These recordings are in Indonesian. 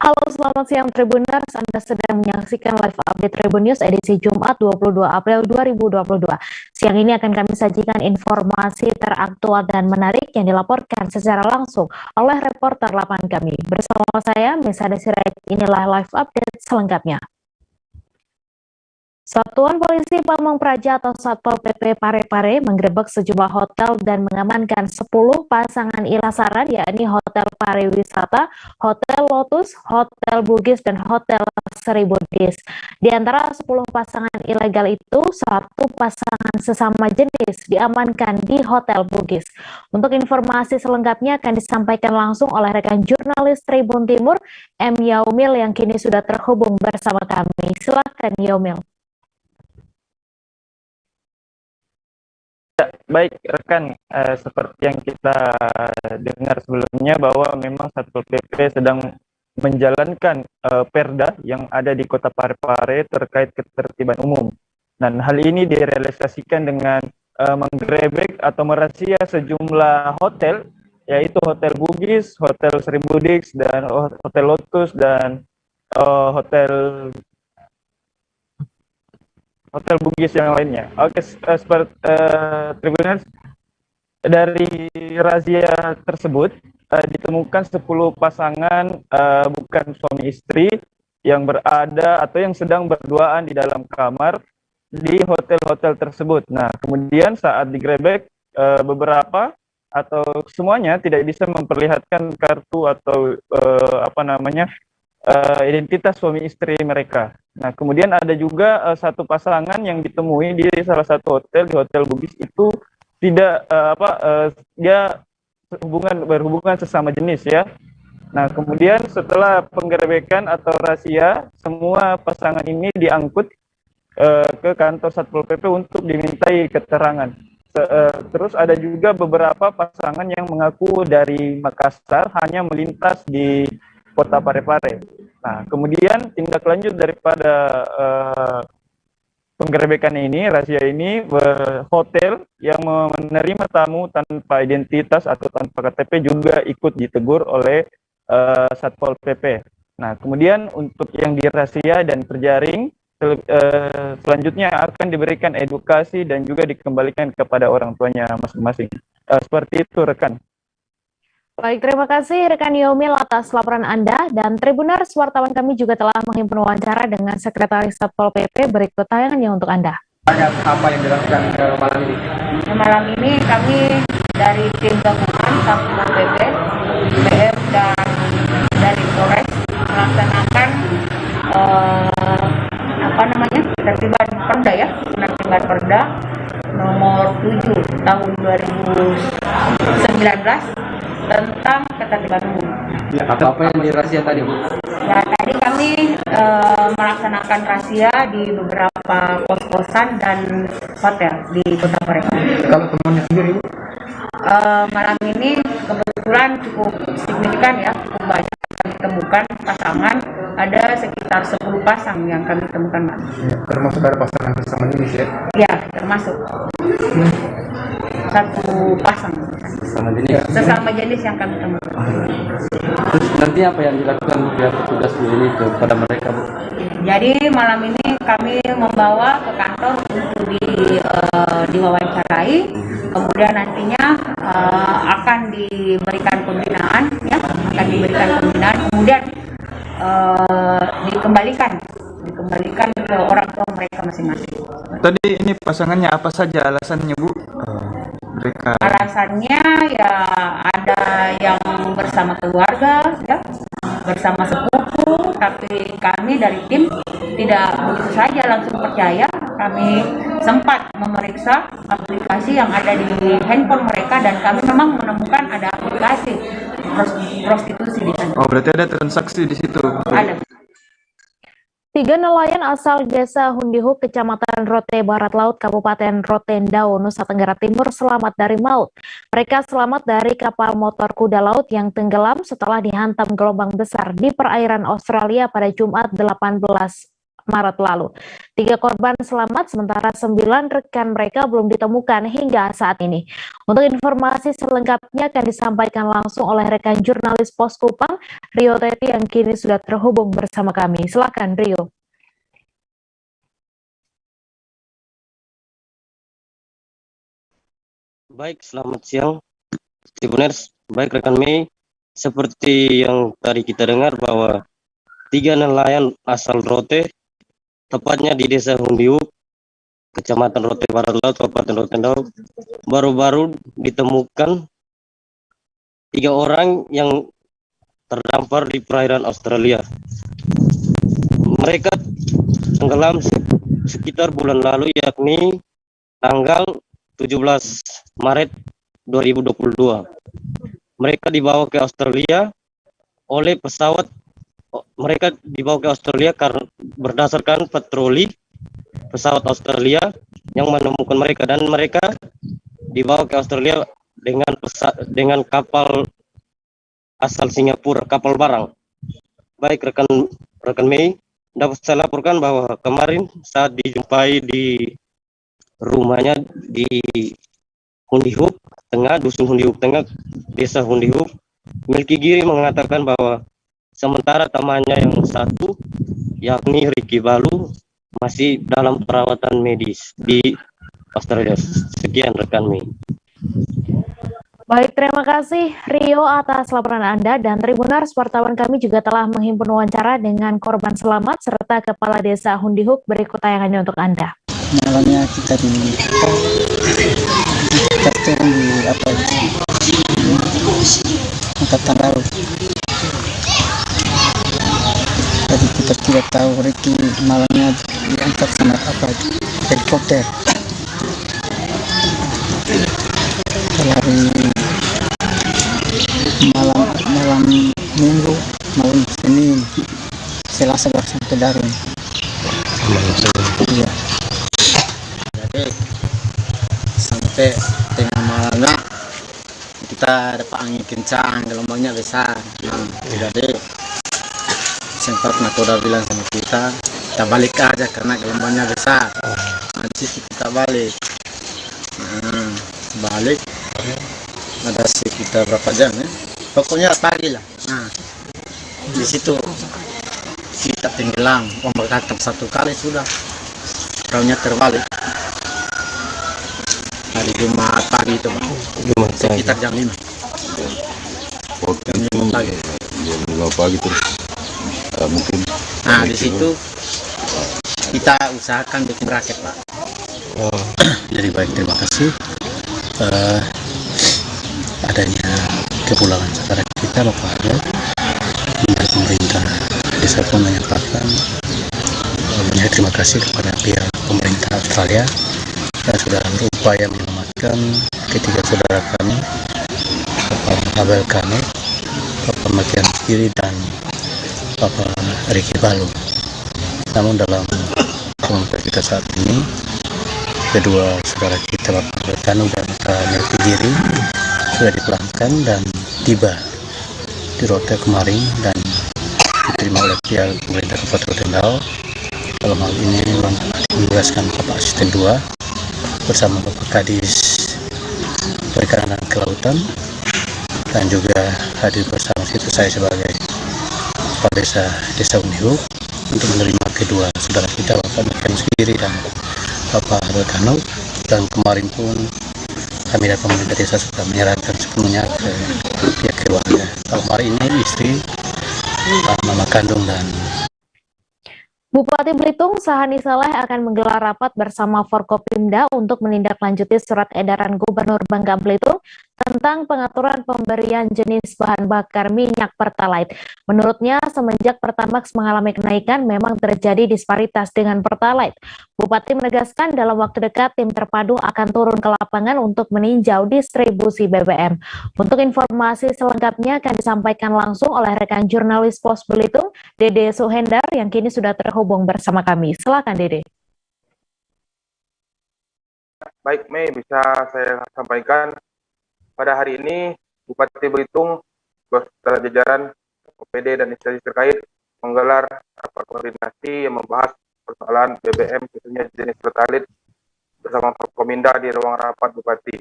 Halo, selamat siang Tribuners. Anda sedang menyaksikan live update Tribun News edisi Jumat 22 April 2022. Siang ini akan kami sajikan informasi teraktual dan menarik yang dilaporkan secara langsung oleh reporter lapangan kami. Bersama saya, Mesa Desiree, inilah live update selengkapnya. Satuan Polisi Pamong Praja atau Satpol PP Parepare menggerebek sejumlah hotel dan mengamankan 10 pasangan ilasaran, yakni Hotel Pariwisata, Hotel Lotus, Hotel Bugis, dan Hotel Seribu Dis. Di antara 10 pasangan ilegal itu, satu pasangan sesama jenis diamankan di Hotel Bugis. Untuk informasi selengkapnya akan disampaikan langsung oleh rekan jurnalis Tribun Timur, M. Yaumil, yang kini sudah terhubung bersama kami. Silakan Yaumil. Ya, baik rekan, seperti yang kita dengar sebelumnya bahwa memang Satpol PP sedang menjalankan perda yang ada di Kota Parepare terkait ketertiban umum. Dan hal ini direalisasikan dengan menggerebek atau merazia sejumlah hotel, yaitu Hotel Bugis, Hotel Seribu Dis, dan Hotel Lotus, dan Hotel Bugis yang lainnya. Oke, seperti Tribuners, dari razia tersebut ditemukan 10 pasangan bukan suami istri yang berada atau yang sedang berduaan di dalam kamar di hotel-hotel tersebut. Nah, kemudian saat digerebek beberapa atau semuanya tidak bisa memperlihatkan kartu atau identitas suami istri mereka. Nah, kemudian ada juga satu pasangan yang ditemui di salah satu hotel, di Hotel Bugis itu tidak dia berhubungan sesama jenis ya. Nah, kemudian setelah penggerebekan atau razia, semua pasangan ini diangkut ke kantor Satpol PP untuk dimintai keterangan. Terus ada juga beberapa pasangan yang mengaku dari Makassar hanya melintas di Kota Parepare. Nah, kemudian tindak lanjut daripada penggerebekan ini, razia ini, hotel yang menerima tamu tanpa identitas atau tanpa KTP juga ikut ditegur oleh Satpol PP. Nah, kemudian untuk yang dirazia dan terjaring, selanjutnya akan diberikan edukasi dan juga dikembalikan kepada orang tuanya masing-masing. Seperti itu, rekan. Baik, terima kasih rekan Yaumil atas laporan Anda, dan Tribuners, wartawan kami juga telah menghimpun wawancara dengan Sekretaris Satpol PP. Berikut tayangannya untuk Anda. Apa yang dilakukan malam ini? Malam ini kami dari tim gabungan Satpol PP, BM, dan dari Polres melaksanakan penertiban perda ya, penertiban perda nomor 7 tahun 2019 tentang ketertiban umum. Ya, apa yang dirazia tadi, Bu? Ya, tadi kami melaksanakan razia di beberapa kos-kosan dan hotel di Kota Parepare. Kalau temannya sendiri, Bu? Malam ini kebetulan cukup signifikan ya, cukup banyak kami temukan pasangan, ada sekitar 10 pasang yang kami temukan, Mbak. Ya, termasuk ada pasangan bersama jenis ya? Ya, termasuk satu pasang sesama jenis yang kami temukan. Terus nanti apa yang dilakukan pihak petugas ini kepada mereka, Bu? Jadi malam ini kami membawa ke kantor untuk diwawancarai, kemudian nantinya akan diberikan pembinaan ya, kemudian dikembalikan ke orang tua mereka masing-masing. Tadi ini pasangannya apa saja alasannya, Bu? Mereka Alasannya ya ada yang bersama keluarga ya, bersama sepupu, tapi kami dari tim tidak begitu saja langsung percaya. Kami sempat memeriksa aplikasi yang ada di handphone mereka, dan kami memang menemukan ada aplikasi prostitusi di sana. Oh, berarti ada transaksi di situ. Ada. 3 nelayan asal Desa Hundihuk, Kecamatan Rote Barat Laut, Kabupaten Rotendao, Nusa Tenggara Timur selamat dari maut. Mereka selamat dari kapal motor kuda laut yang tenggelam setelah dihantam gelombang besar di perairan Australia pada Jumat 18 Maret lalu. 3 korban selamat, sementara 9 rekan mereka belum ditemukan hingga saat ini. Untuk informasi selengkapnya akan disampaikan langsung oleh rekan jurnalis Pos Kupang, Rio Teti, yang kini sudah terhubung bersama kami. Silakan, Rio. Baik, selamat siang, Tribuners. Baik, rekan Mei, seperti yang tadi kita dengar bahwa 3 nelayan asal Rote, tepatnya di Desa Hundiuk, Kecamatan Rote Barat Laut, Kabupaten Rotendao, baru-baru ditemukan 3 orang yang terdampar di perairan Australia. Mereka tenggelam sekitar bulan lalu, yakni tanggal 17 Maret 2022. Mereka dibawa ke Australia oleh pesawat. Mereka dibawa ke Australia karena berdasarkan patroli pesawat Australia yang menemukan mereka, dan mereka dibawa ke Australia dengan kapal asal Singapura, kapal barang. Baik, rekan Mei, dapat saya laporkan bahwa kemarin saat dijumpai di rumahnya di Hundihuk Tengah, Dusun Hundihuk Tengah, Desa Hundihuk, Milki Giri mengatakan bahwa sementara temannya yang satu, yakni Ricky Balu, masih dalam perawatan medis di Australia. Sekian rekan Mei. Baik, terima kasih Rio atas laporan Anda, dan Tribuners, wartawan kami juga telah menghimpun wawancara dengan korban selamat serta Kepala Desa Hundihuk. Berikut tayangannya untuk Anda. Malamnya kita turun di angkatan laut. Jadi kita tidak tahu Ricky malamnya diangkat sama helikopter. Hari malam Minggu, malam Senin, Selasa langsung ke Darun. Iya. Jadi sampai tengah malamnya kita dapat angin kencang, gelombangnya besar. Jadi sempat nakoda bilang sama kita balik aja karena gelombangnya besar. Nanti kita balik. Balik ada sekitar berapa jam ya? Pokoknya pagi lah. Di situ kita tenggelam, ombak datang 1 kali sudah, perahunya terbalik. Hari Jumat pagi itu, sekitar jam 5. Jam 5 pagi. Jam 5 pagi terus mungkin. Di situ kita usahakan bikin raket, Pak. Jadi baik, terima kasih. Adanya kepulangan saudara kita, Bapak Aryo, dari pemerintah desa pun menyatakan banyak terima kasih kepada pihak pemerintah Australia yang sudah berupaya menyelamatkan ketiga saudara kami, Bapak Abel Kane, Bapak Makian Kiri, dan Bapak Ricky Balu. Namun dalam komentar kita saat ini, kedua saudara kita, Bapak Abel Kane dan Bapak Milki Giri, sudah dipulangkan dan tiba di Rote kemarin dan diterima oleh pihak pemerintah Kabupaten Rotendao. Dalam hal ini menugaskan Bapak Asisten 2 bersama Bapak Kadis Perikanan dan Kelautan, dan juga hadir bersama situ saya sebagai Kepala Desa Hundihuk untuk menerima kedua saudara kita, Bapak Makian Giri dan Bapak Abel. Dan kemarin pun kami dari pemerintah desa sudah menyerahkan sepenuhnya ke pihak keluarga. Dalam hari ini istri, mama kandung, dan Bupati Belitung Sahani Saleh akan menggelar rapat bersama Forkopimda untuk menindaklanjuti surat edaran Gubernur Bangka Belitung tentang pengaturan pemberian jenis bahan bakar minyak Pertalite. Menurutnya, semenjak Pertamax mengalami kenaikan, memang terjadi disparitas dengan Pertalite. Bupati menegaskan dalam waktu dekat tim terpadu akan turun ke lapangan untuk meninjau distribusi BBM. Untuk informasi selengkapnya akan disampaikan langsung oleh rekan jurnalis Pos Belitung, Dede Suhendar, yang kini sudah terhubung bersama kami. Silakan, Dede. Baik, Mei, bisa saya sampaikan pada hari ini Bupati Belitung beserta jajaran OPD dan instansi terkait menggelar rapat koordinasi yang membahas persoalan BBM khususnya jenis Pertalite bersama Forkominda di ruang rapat Bupati.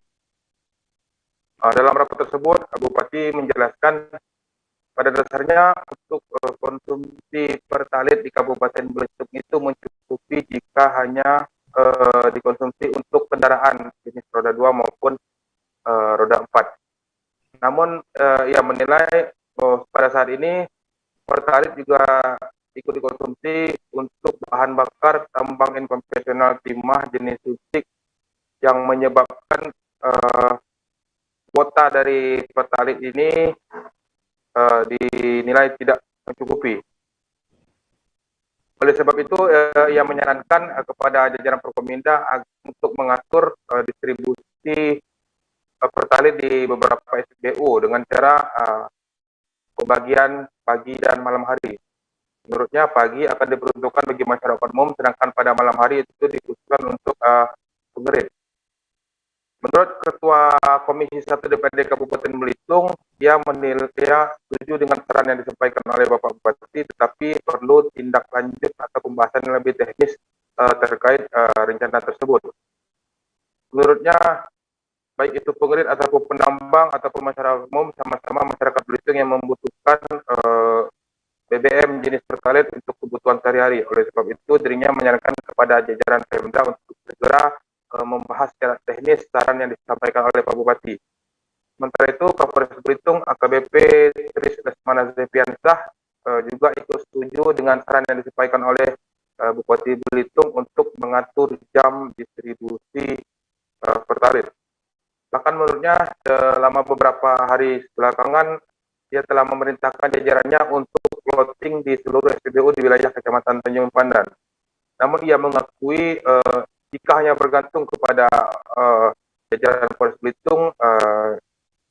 Dalam rapat tersebut, Bupati menjelaskan pada dasarnya untuk konsumsi Pertalite di Kabupaten Belitung itu mencukupi jika hanya dikonsumsi untuk kendaraan jenis roda 2 maupun roda 4. Namun ia menilai pada saat ini Pertalite juga ikut dikonsumsi untuk bahan bakar tambang inkonvensional timah jenis susik yang menyebabkan kuota dari Pertalite ini dinilai tidak mencukupi. Oleh sebab itu, ia menyarankan kepada jajaran Forkominda untuk mengatur distribusi Pertalite di beberapa SPBU dengan cara pembagian pagi dan malam hari. Menurutnya pagi akan diperuntukkan bagi masyarakat umum, sedangkan pada malam hari itu dikhususkan untuk pengerit. Menurut Ketua Komisi 1 DPRD Kabupaten Belitung, dia setuju dengan saran yang disampaikan oleh Bapak Bupati, tetapi perlu tindak lanjut atau pembahasan yang lebih teknis terkait rencana tersebut. Menurutnya, baik itu pengerit ataupun penambang ataupun masyarakat umum, sama-sama masyarakat Belitung yang membutuhkan BBM jenis Pertalite untuk kebutuhan sehari-hari. Oleh sebab itu, dirinya menyarankan kepada jajaran Pemda untuk segera membahas secara teknis saran yang disampaikan oleh Pak Bupati. Sementara itu, Kapolres Belitung AKBP Tris Lesmana Zepiansah juga ikut setuju dengan saran yang disampaikan oleh Bupati Belitung untuk mengatur jam distribusi Pertalite. Bahkan menurutnya selama beberapa hari belakangan dia telah memerintahkan jajarannya untuk plotting di seluruh SPBU di wilayah Kecamatan Tanjung Pandan. Namun ia mengakui jika hanya bergantung kepada jajaran Polres Belitung,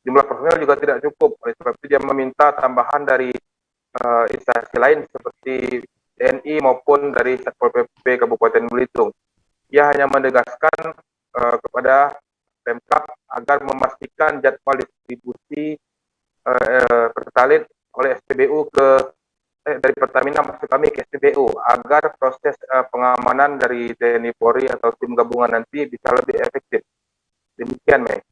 jumlah personel juga tidak cukup. Oleh sebab itu dia meminta tambahan dari instansi lain seperti TNI maupun dari Satpol PP Kabupaten Belitung. Ia hanya menegaskan kepada Pemkab agar memastikan jadwal distribusi Pertalite oleh SPBU dari Pertamina maksud kami ke SPBU agar proses pengamanan dari TNI Polri atau tim gabungan nanti bisa lebih efektif. Demikian, Mei.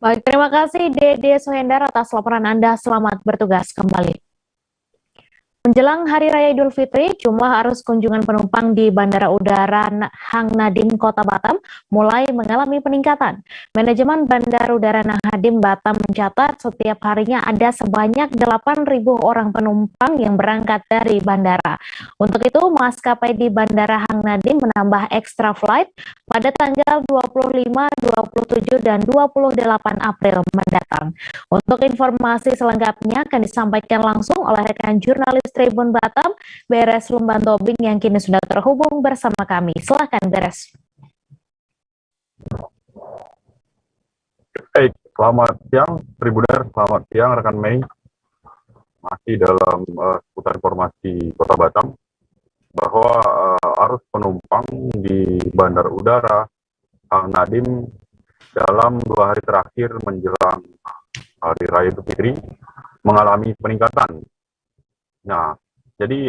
Baik, terima kasih Dede Sohendar atas laporan Anda. Selamat bertugas kembali. Menjelang Hari Raya Idul Fitri, jumlah arus kunjungan penumpang di Bandara Udara Hang Nadim, Kota Batam mulai mengalami peningkatan. Manajemen Bandara Udara Hang Nadim Batam mencatat setiap harinya ada sebanyak 8.000 orang penumpang yang berangkat dari bandara. Untuk itu, maskapai di Bandara Hang Nadim menambah extra flight pada tanggal 25, 27, dan 28 April mendatang. Untuk informasi selengkapnya akan disampaikan langsung oleh rekan jurnalis Tribun Batam, Beres Lumban Tobing yang kini sudah terhubung bersama kami. Silakan Beres. Baik, selamat siang Tribuner, selamat siang rekan Mei. Masih dalam seputar informasi Kota Batam bahwa arus penumpang di Bandar Udara Hang Nadim dalam 2 hari terakhir menjelang Hari Raya Idul Fitri mengalami peningkatan. Nah, jadi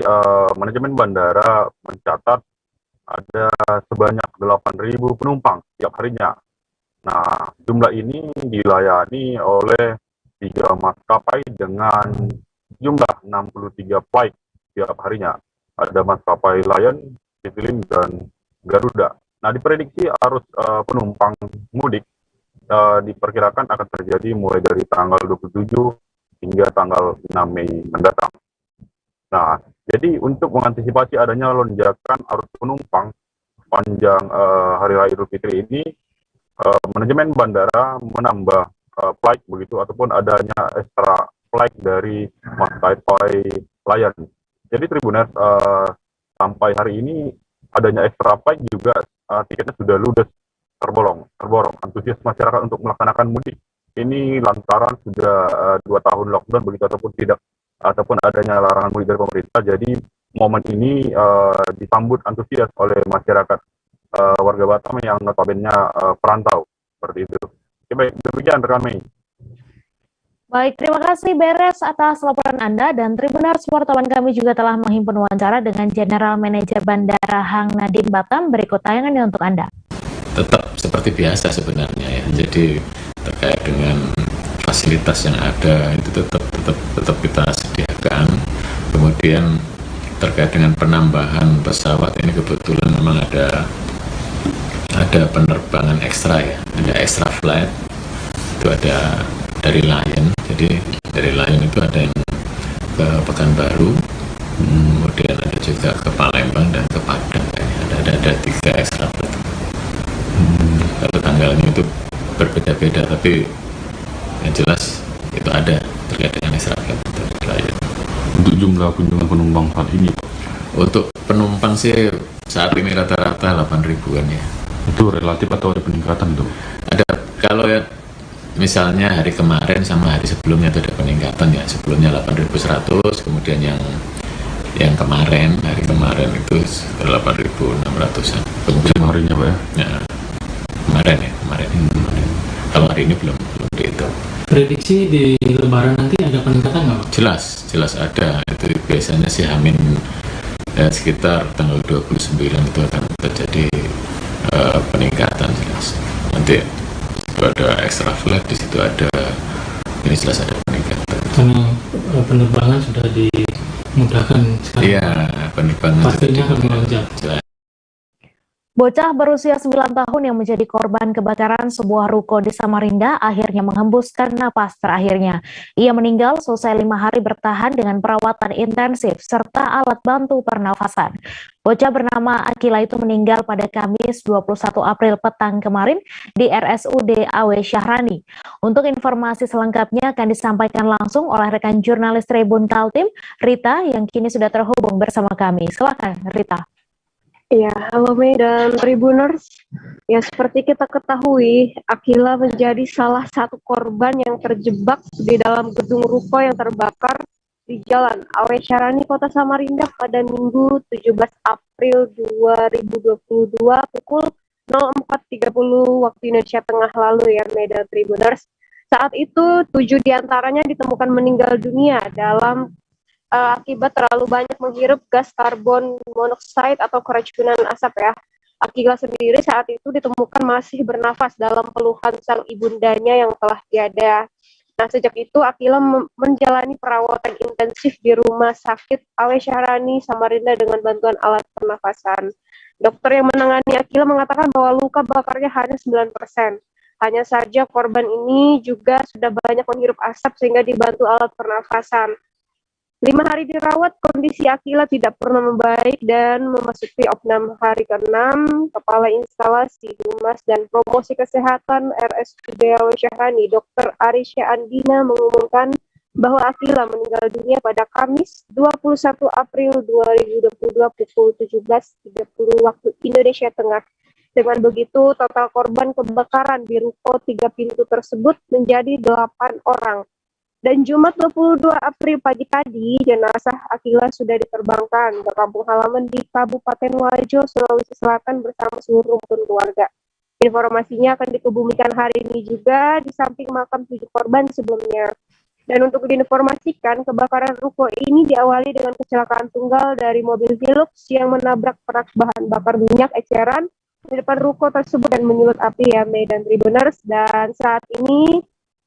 manajemen bandara mencatat ada sebanyak 8.000 penumpang setiap harinya. Nah, jumlah ini dilayani oleh 3 maskapai dengan jumlah 63 flight setiap harinya. Ada maskapai Lion, Citylink, dan Garuda. Nah, diprediksi arus penumpang mudik diperkirakan akan terjadi mulai dari tanggal 27 hingga tanggal 6 Mei mendatang. Nah, jadi untuk mengantisipasi adanya lonjakan arus penumpang panjang Hari Raya Idul Fitri ini, manajemen bandara menambah flight begitu ataupun adanya extra flight dari maskapai Lion. Jadi Tribuners, sampai hari ini adanya extra flight juga tiketnya sudah ludes terborong. Antusias masyarakat untuk melaksanakan mudik ini lantaran sudah 2 tahun lockdown begitu ataupun adanya larangan mudik dari pemerintah. Jadi momen ini disambut antusias oleh masyarakat warga Batam yang notabene perantau seperti itu. Oke, baik, demikian rekan Mei. Baik, terima kasih Beres atas laporan Anda, dan Tribuners wartawan kami juga telah menghimpun wawancara dengan General Manager Bandara Hang Nadiem Batam. Berikut tayangannya untuk Anda. Tetap seperti biasa sebenarnya ya. Jadi terkait dengan fasilitas yang ada itu tetap kita sediakan. Kemudian terkait dengan penambahan pesawat ini kebetulan memang ada penerbangan ekstra ya, ada extra flight itu ada dari Lion. Jadi dari Lion itu ada yang ke Pekanbaru, kemudian ada juga ke Palembang dan ke Padang. Ada 3 extra flight. Kalau tanggalnya itu berbeda-beda, tapi yang jelas itu ada terkait dengan extra flight dari Lion. Untuk jumlah kunjungan penumpang saat ini, Untuk penumpang sih saat ini rata-rata 8.000-an ya. itu relatif atau ada peningkatan itu? Ada, kalau ya misalnya hari kemarin sama hari sebelumnya itu ada peningkatan ya. Sebelumnya 8.100, kemudian yang kemarin, hari kemarin itu 8.600-an. Kemudian harinya Pak ya? Ya, kemarin. Kalau hari ini belum dihitung. Prediksi di Lebaran nanti ada peningkatan nggak Pak? Jelas ada. Itu biasanya sih sekitar tanggal 29 itu akan terjadi peningkatan jelas. Nanti itu ada extra flight, di situ ada, ini jelas ada peningkatan. Karena penerbangan sudah dimudahkan sekarang. Iya, penerbangan Pastinya akan melonjak. jelas. Bocah berusia 9 tahun yang menjadi korban kebakaran sebuah ruko di Samarinda akhirnya menghembuskan napas terakhirnya. Ia meninggal selesai 5 hari bertahan dengan perawatan intensif serta alat bantu pernafasan. Bocah bernama Akila itu meninggal pada Kamis 21 April petang kemarin di RSUD AW Syahrani. Untuk informasi selengkapnya akan disampaikan langsung oleh rekan jurnalis Tribun Kaltim, Rita, yang kini sudah terhubung bersama kami. Silakan, Rita. Ya, halo Mei dan Tribuners. Ya, seperti kita ketahui, Akila menjadi salah satu korban yang terjebak di dalam gedung ruko yang terbakar di Jalan AW Syahrani, Kota Samarinda pada Minggu 17 April 2022 pukul 04.30 waktu Indonesia Tengah lalu ya, Mei dan Tribuners. Saat itu 7 diantaranya ditemukan meninggal dunia dalam akibat terlalu banyak menghirup gas karbon monoksida atau keracunan asap ya. Akila sendiri saat itu ditemukan masih bernafas dalam pelukan sang ibundanya yang telah tiada. Nah, sejak itu Akila menjalani perawatan intensif di Rumah Sakit AW Syahrani Samarinda dengan bantuan alat pernafasan. Dokter yang menangani Akila mengatakan bahwa luka bakarnya hanya 9%. Hanya saja korban ini juga sudah banyak menghirup asap sehingga dibantu alat pernafasan. 5 hari dirawat, kondisi Akila tidak pernah membaik dan memasuki opname hari ke-6. Kepala Instalasi Humas dan Promosi Kesehatan RSUD AW Syahrani, Dr. Arisya Andina mengumumkan bahwa Akila meninggal dunia pada Kamis 21 April 2022 pukul 17.30 waktu Indonesia Tengah. Dengan begitu, total korban kebakaran di ruko 3 pintu tersebut menjadi 8 orang. Dan Jumat 22 April pagi tadi, jenazah Akila sudah diterbangkan ke kampung halaman di Kabupaten Wajo, Sulawesi Selatan bersama seluruh rukun keluarga. Informasinya akan dikebumikan hari ini juga di samping makam 7 korban sebelumnya. Dan untuk diinformasikan, kebakaran ruko ini diawali dengan kecelakaan tunggal dari mobil Hilux yang menabrak perak bahan bakar minyak eceran di depan ruko tersebut dan menyulut api ya, Mei dan Tribuners. Dan saat ini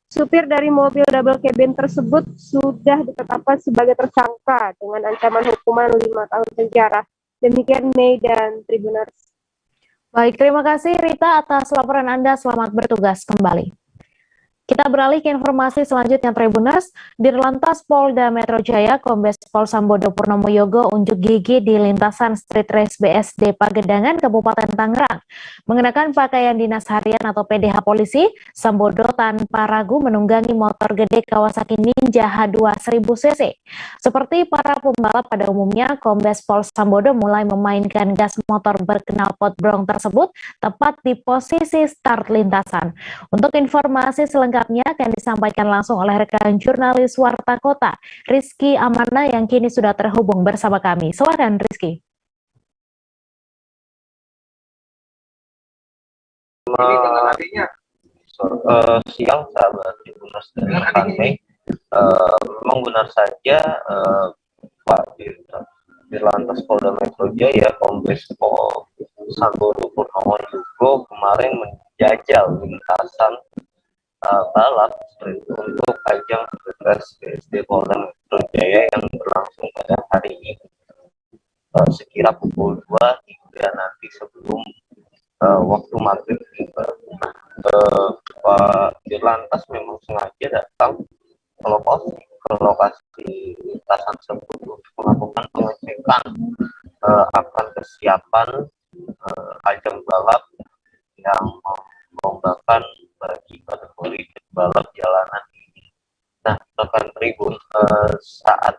supir dari mobil double cabin tersebut sudah ditetapkan sebagai tersangka dengan ancaman hukuman 5 tahun penjara. Demikian Mei dan Tribuners. Baik, terima kasih Rita atas laporan Anda. Selamat bertugas kembali. Kita beralih ke informasi selanjutnya, Tribuners. Dirlantas Polda Metro Jaya, Kombes Pol Sambodo Purnomo Yogo unjuk gigi di lintasan Street Race BSD Pagedangan, Kabupaten Tangerang. Mengenakan pakaian dinas harian atau PDH polisi, Sambodo tanpa ragu menunggangi motor gede Kawasaki Ninja H2 1000cc. Seperti para pembalap pada umumnya, Kombes Pol Sambodo mulai memainkan gas motor berknalpot brong tersebut tepat di posisi start lintasan. Untuk informasi selengkapnya akan disampaikan langsung oleh rekan jurnalis Warta Kota, Rizky Amana, yang kini sudah terhubung bersama kami. Silakan Rizky. Siang sahabat Tribuners dan rekan Mei. Memang benar saja Pak Dirlantas Polda Metro Jaya Kombes Pol Santoso Purnomo Yugo kemarin menjajal lintasan balap untuk ajang Pilpres BSD Polda Metro Jaya yang berlangsung pada hari ini sekira pukul 2 hingga nanti sebelum waktu maghrib tiba. Pak Dirlantas memang sengaja datang ke lokasi lintasan tersebut untuk melakukan pengecekan akan kesiapan ajang balap yang melombakan bagi kategori balap jalanan ini. Nah, rekan Tribun, saat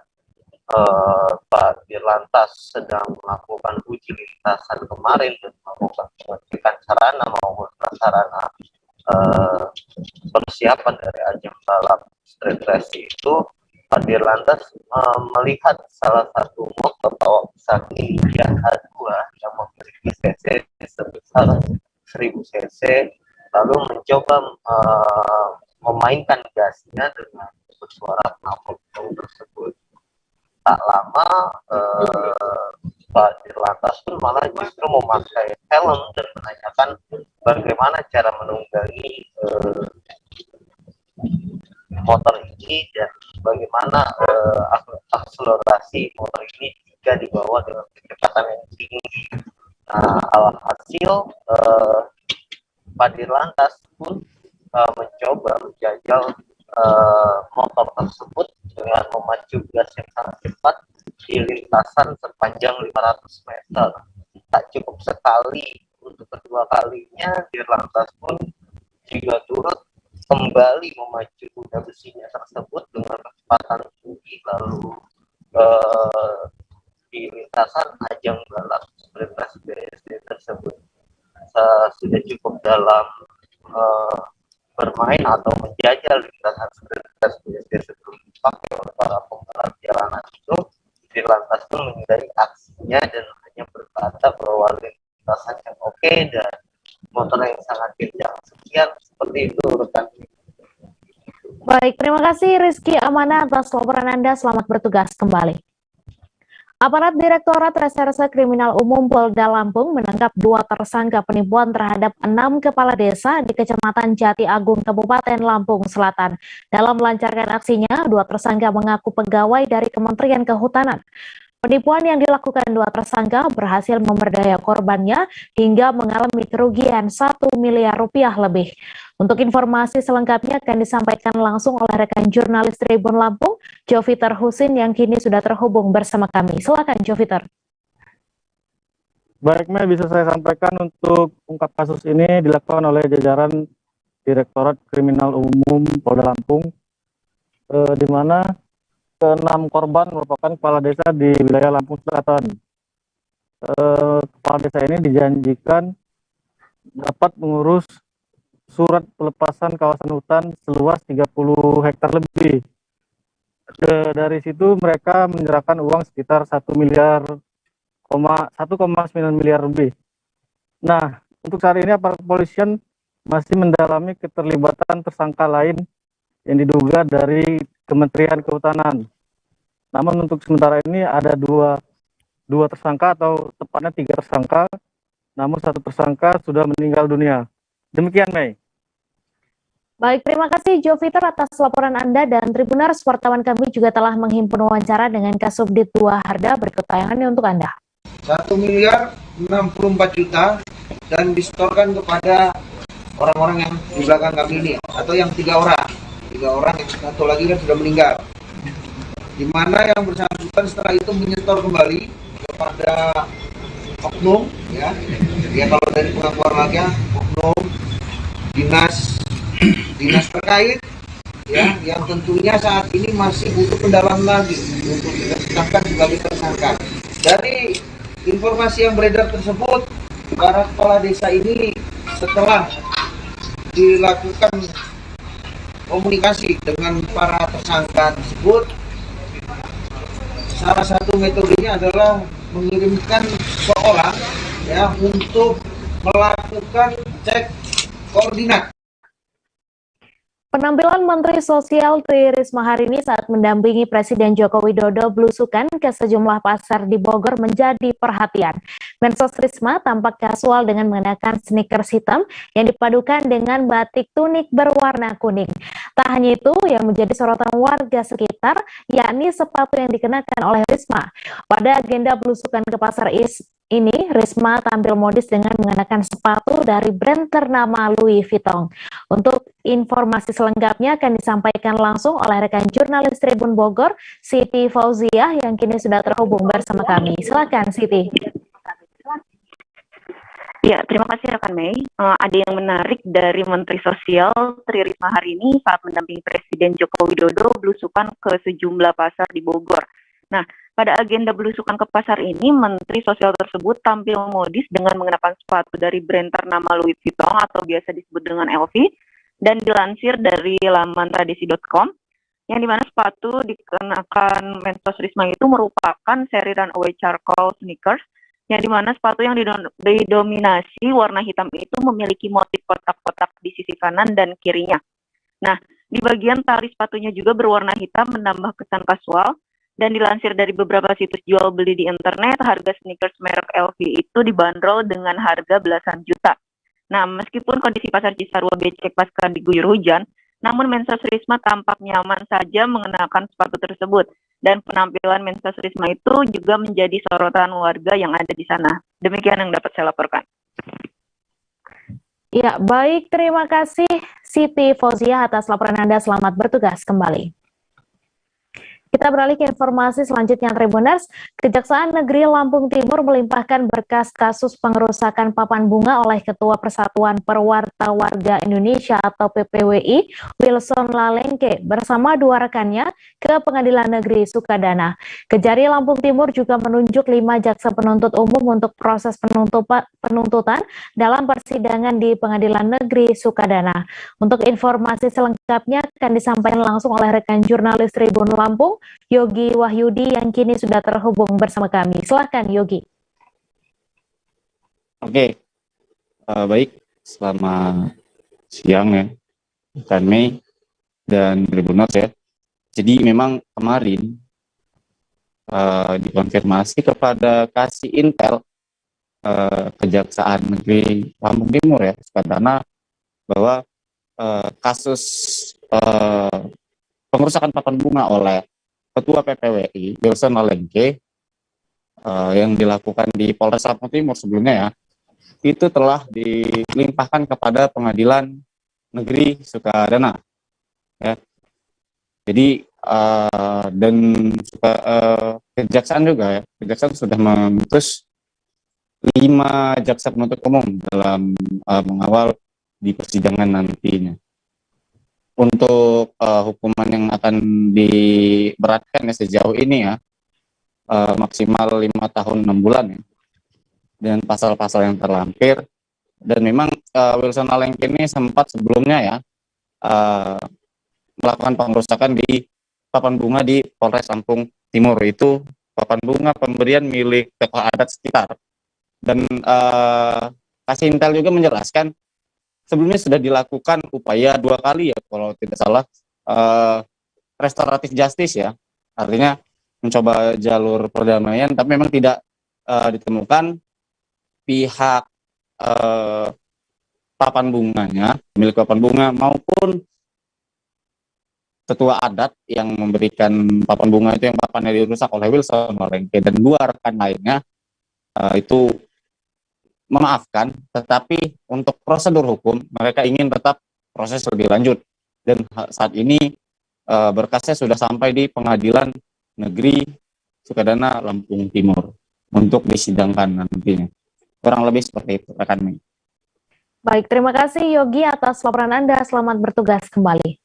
Pak Dirlantas sedang melakukan uji lintasan kemarin dan melakukan pengecekan sarana maupun prasarana persiapan dari ajang balap street race itu, Pak Dirlantas melihat salah satu motor kawasaki Ninja H2 yang memiliki cc sebesar 1000 cc, lalu mencoba memainkan gasnya dengan bersuara knalpot tersebut. Tak lama Pak Dirlantas pun malah justru memakai helm dan menanyakan bagaimana cara menunggangi motor ini dan bagaimana akselerasi motor ini jika dibawa dengan kecepatan yang tinggi. Alhasil Pak Dirlantas pun mencoba menjajal motor tersebut dengan memacu gas yang sangat cepat di lintasan sepanjang 500 meter. Tak cukup sekali, untuk kedua kalinya Dirlantas pun juga turut kembali memacu kuda besinya tersebut dengan kecepatan tinggi, lalu di lintasan ajang balap sprint race BSD tersebut. Sudah cukup dalam bermain atau menjajal lintasan sprint race BSD sebelum dipakai oleh para pembalap jalanan itu, Dirlantas pun menghindari aksinya dan hanya berkata bahwa lintasan yang oke dan motor yang sangat kencang. Sekian, seperti itu rekan. Baik, terima kasih Rizky Amana atas laporan Anda. Selamat bertugas kembali. Aparat Direktorat Reserse Kriminal Umum Polda Lampung menangkap 2 tersangka penipuan terhadap 6 kepala desa di Kecamatan Jati Agung, Kabupaten Lampung Selatan. Dalam melancarkan aksinya, 2 tersangka mengaku pegawai dari Kementerian Kehutanan. Penipuan yang dilakukan 2 tersangka berhasil memerdaya korbannya hingga mengalami kerugian 1 miliar rupiah lebih. Untuk informasi selengkapnya akan disampaikan langsung oleh rekan jurnalis Tribun Lampung, Joviter Husin yang kini sudah terhubung bersama kami. Silakan Joviter. Baik, Mei, bisa saya sampaikan untuk ungkap kasus ini dilakukan oleh jajaran Direktorat Kriminal Umum Polda Lampung, di mana ke-6 korban merupakan kepala desa di wilayah Lampung Selatan. Kepala desa ini dijanjikan dapat mengurus surat pelepasan kawasan hutan seluas 30 hektar lebih. Dari situ mereka menyerahkan uang sekitar 1,9 miliar lebih. Nah, untuk saat ini aparat kepolisian masih mendalami keterlibatan tersangka lain yang diduga dari Kementerian Kehutanan. Namun untuk sementara ini ada dua tersangka, atau tepatnya 3 tersangka, namun 1 tersangka sudah meninggal dunia. Demikian, Mei. Baik, terima kasih Joviter atas laporan Anda, dan Tribuners, wartawan kami juga telah menghimpun wawancara dengan Kasubdit 2 Harda. Berikut tayangannya untuk Anda. 1.064 juta dan disetorkan kepada orang-orang yang di belakang kami ini, atau yang 3 orang. 3 orang, yang 1 lagi kan sudah meninggal. Di mana yang bersangkutan setelah itu menyetor kembali kepada oknum, ya kalau dari pengakuan lagi oknum dinas terkait, ya, yang tentunya saat ini masih butuh pendalaman lagi untuk ditetapkan sebagai tersangka. Dari informasi yang beredar tersebut, para kepala desa ini setelah dilakukan komunikasi dengan para tersangka tersebut, salah satu metodenya adalah mengirimkan seseorang, ya, untuk melakukan cek koordinat. Penampilan Menteri Sosial Tri Risma hari ini saat mendampingi Presiden Joko Widodo belusukan ke sejumlah pasar di Bogor menjadi perhatian. Mensos Risma tampak kasual dengan mengenakan sneakers hitam yang dipadukan dengan batik tunik berwarna kuning. Tak hanya itu, yang menjadi sorotan warga sekitar, yakni sepatu yang dikenakan oleh Risma. Pada agenda belusukan ke pasar ini, Risma tampil modis dengan mengenakan sepatu dari brand ternama Louis Vuitton. Untuk informasi selengkapnya akan disampaikan langsung oleh rekan jurnalis Tribun Bogor, Siti Fauziah, yang kini sudah terhubung bersama kami. Silakan, Siti. Ya, terima kasih rekan Mei. Ada yang menarik dari Menteri Sosial Tri Risma hari ini saat mendampingi Presiden Joko Widodo belusukan ke sejumlah pasar di Bogor. Nah, pada agenda belusukan ke pasar ini, Menteri Sosial tersebut tampil modis dengan mengenakan sepatu dari brand ternama Louis Vuitton atau biasa disebut dengan LV, dan dilansir dari laman tradisi.com, yang dimana sepatu dikenakan Mensos Risma itu merupakan seri runaway charcoal sneakers, yang dimana sepatu yang didominasi warna hitam itu memiliki motif kotak-kotak di sisi kanan dan kirinya. Nah, di bagian tali sepatunya juga berwarna hitam menambah kesan kasual. Dan dilansir dari beberapa situs jual beli di internet, harga sneakers merek LV itu dibanderol dengan harga belasan juta. Nah, meskipun kondisi pasar Cisarua becek pasca diguyur hujan, namun Mensos Risma tampak nyaman saja mengenakan sepatu tersebut. Dan penampilan Mensos Risma itu juga menjadi sorotan warga yang ada di sana. Demikian yang dapat saya laporkan. Ya, baik. Terima kasih Siti Fauziah atas laporan Anda. Selamat bertugas kembali. Kita beralih ke informasi selanjutnya, Tribuners. Kejaksaan Negeri Lampung Timur melimpahkan berkas kasus pengerusakan papan bunga oleh Ketua Persatuan Perwarta Warga Indonesia atau PPWI, Wilson Lalengke, bersama dua rekannya ke Pengadilan Negeri Sukadana. Kejari Lampung Timur juga menunjuk 5 jaksa penuntut umum untuk proses penuntutan dalam persidangan di Pengadilan Negeri Sukadana. Untuk informasi selengkapnya akan disampaikan langsung oleh rekan jurnalis Tribun Lampung, Yogi Wahyudi, yang kini sudah terhubung bersama kami. Silahkan, Yogi. Oke, baik. Selamat siang ya, Rekan Mei dan Tribuners ya. Jadi memang kemarin dikonfirmasi kepada Kasih Intel Kejaksaan Negeri Lampung Timur ya, Sukadana, bahwa kasus pengerusakan papan bunga oleh Ketua PPWI, Wilson Lalengke, yang dilakukan di Polres Lampung Timur sebelumnya ya, itu telah dilimpahkan kepada Pengadilan Negeri Sukadana. Ya. Jadi dan kejaksaan juga ya, kejaksaan sudah memutus 5 jaksa penuntut umum dalam mengawal di persidangan nantinya. Untuk hukuman yang akan diberatkan ya sejauh ini ya, maksimal 5 tahun 6 bulan ya, dan pasal-pasal yang terlampir. Dan memang Wilson Lalengke ini sempat sebelumnya ya melakukan pengerusakan di papan bunga di Polres Lampung Timur. Itu papan bunga pemberian milik tokoh adat sekitar. Dan Kasih Intel juga menjelaskan sebelumnya sudah dilakukan upaya 2 kali ya, kalau tidak salah, restoratif justice ya, artinya mencoba jalur perdamaian, tapi memang tidak ditemukan pihak papan bunganya, milik papan bunga maupun ketua adat yang memberikan papan bunga itu, yang papannya dirusak oleh Wilson Lalengke dan 2 rekan lainnya itu memaafkan, tetapi untuk prosedur hukum mereka ingin tetap proses lebih lanjut. Dan saat ini berkasnya sudah sampai di Pengadilan Negeri Sukadana Lampung Timur untuk disidangkan nantinya. Kurang lebih seperti itu, rekan Mei. Baik, terima kasih Yogi atas laporan Anda. Selamat bertugas kembali.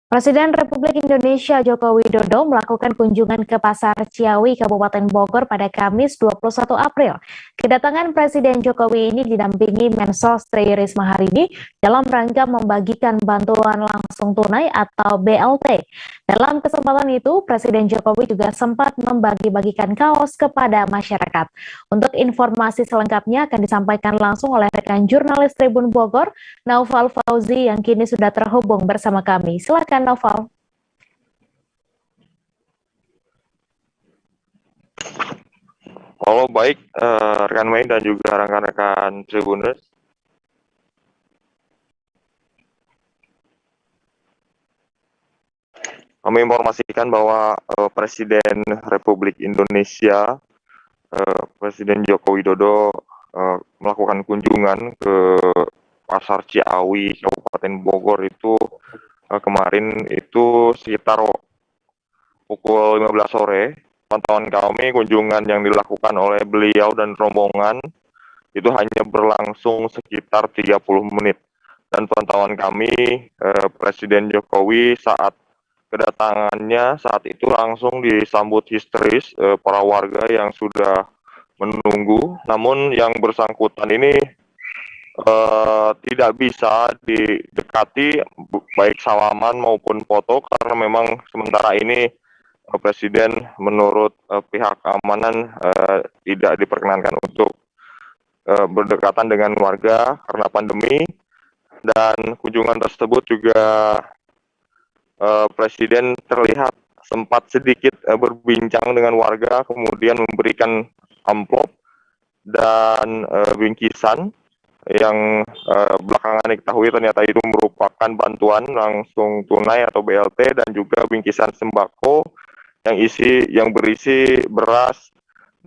Presiden Republik Indonesia Joko Widodo melakukan kunjungan ke Pasar Ciawi, Kabupaten Bogor pada Kamis 21 April. Kedatangan Presiden Jokowi ini didampingi Mensos Tri Risma hari ini dalam rangka membagikan bantuan langsung tunai atau BLT. Dalam kesempatan itu, Presiden Jokowi juga sempat membagi-bagikan kaos kepada masyarakat. Untuk informasi selengkapnya akan disampaikan langsung oleh rekan jurnalis Tribun Bogor, Naufal Fauzi, yang kini sudah terhubung bersama kami. Silakan Naufal. Halo, baik rekan Mei dan juga rekan-rekan Tribuners. Kami informasikan bahwa Presiden Republik Indonesia, Presiden Joko Widodo melakukan kunjungan ke Pasar Ciawi, Kabupaten Bogor itu kemarin itu sekitar pukul 15 sore. Pantauan kami, kunjungan yang dilakukan oleh beliau dan rombongan itu hanya berlangsung sekitar 30 menit. Dan pantauan kami, Presiden Jokowi saat kedatangannya saat itu langsung disambut histeris para warga yang sudah menunggu. Namun yang bersangkutan ini tidak bisa didekati baik salaman maupun foto karena memang sementara ini Presiden menurut pihak keamanan tidak diperkenankan untuk berdekatan dengan warga karena pandemi. Dan kunjungan tersebut juga Presiden terlihat sempat sedikit berbincang dengan warga, kemudian memberikan amplop dan bingkisan yang belakangan diketahui ternyata itu merupakan bantuan langsung tunai atau BLT dan juga bingkisan sembako yang berisi beras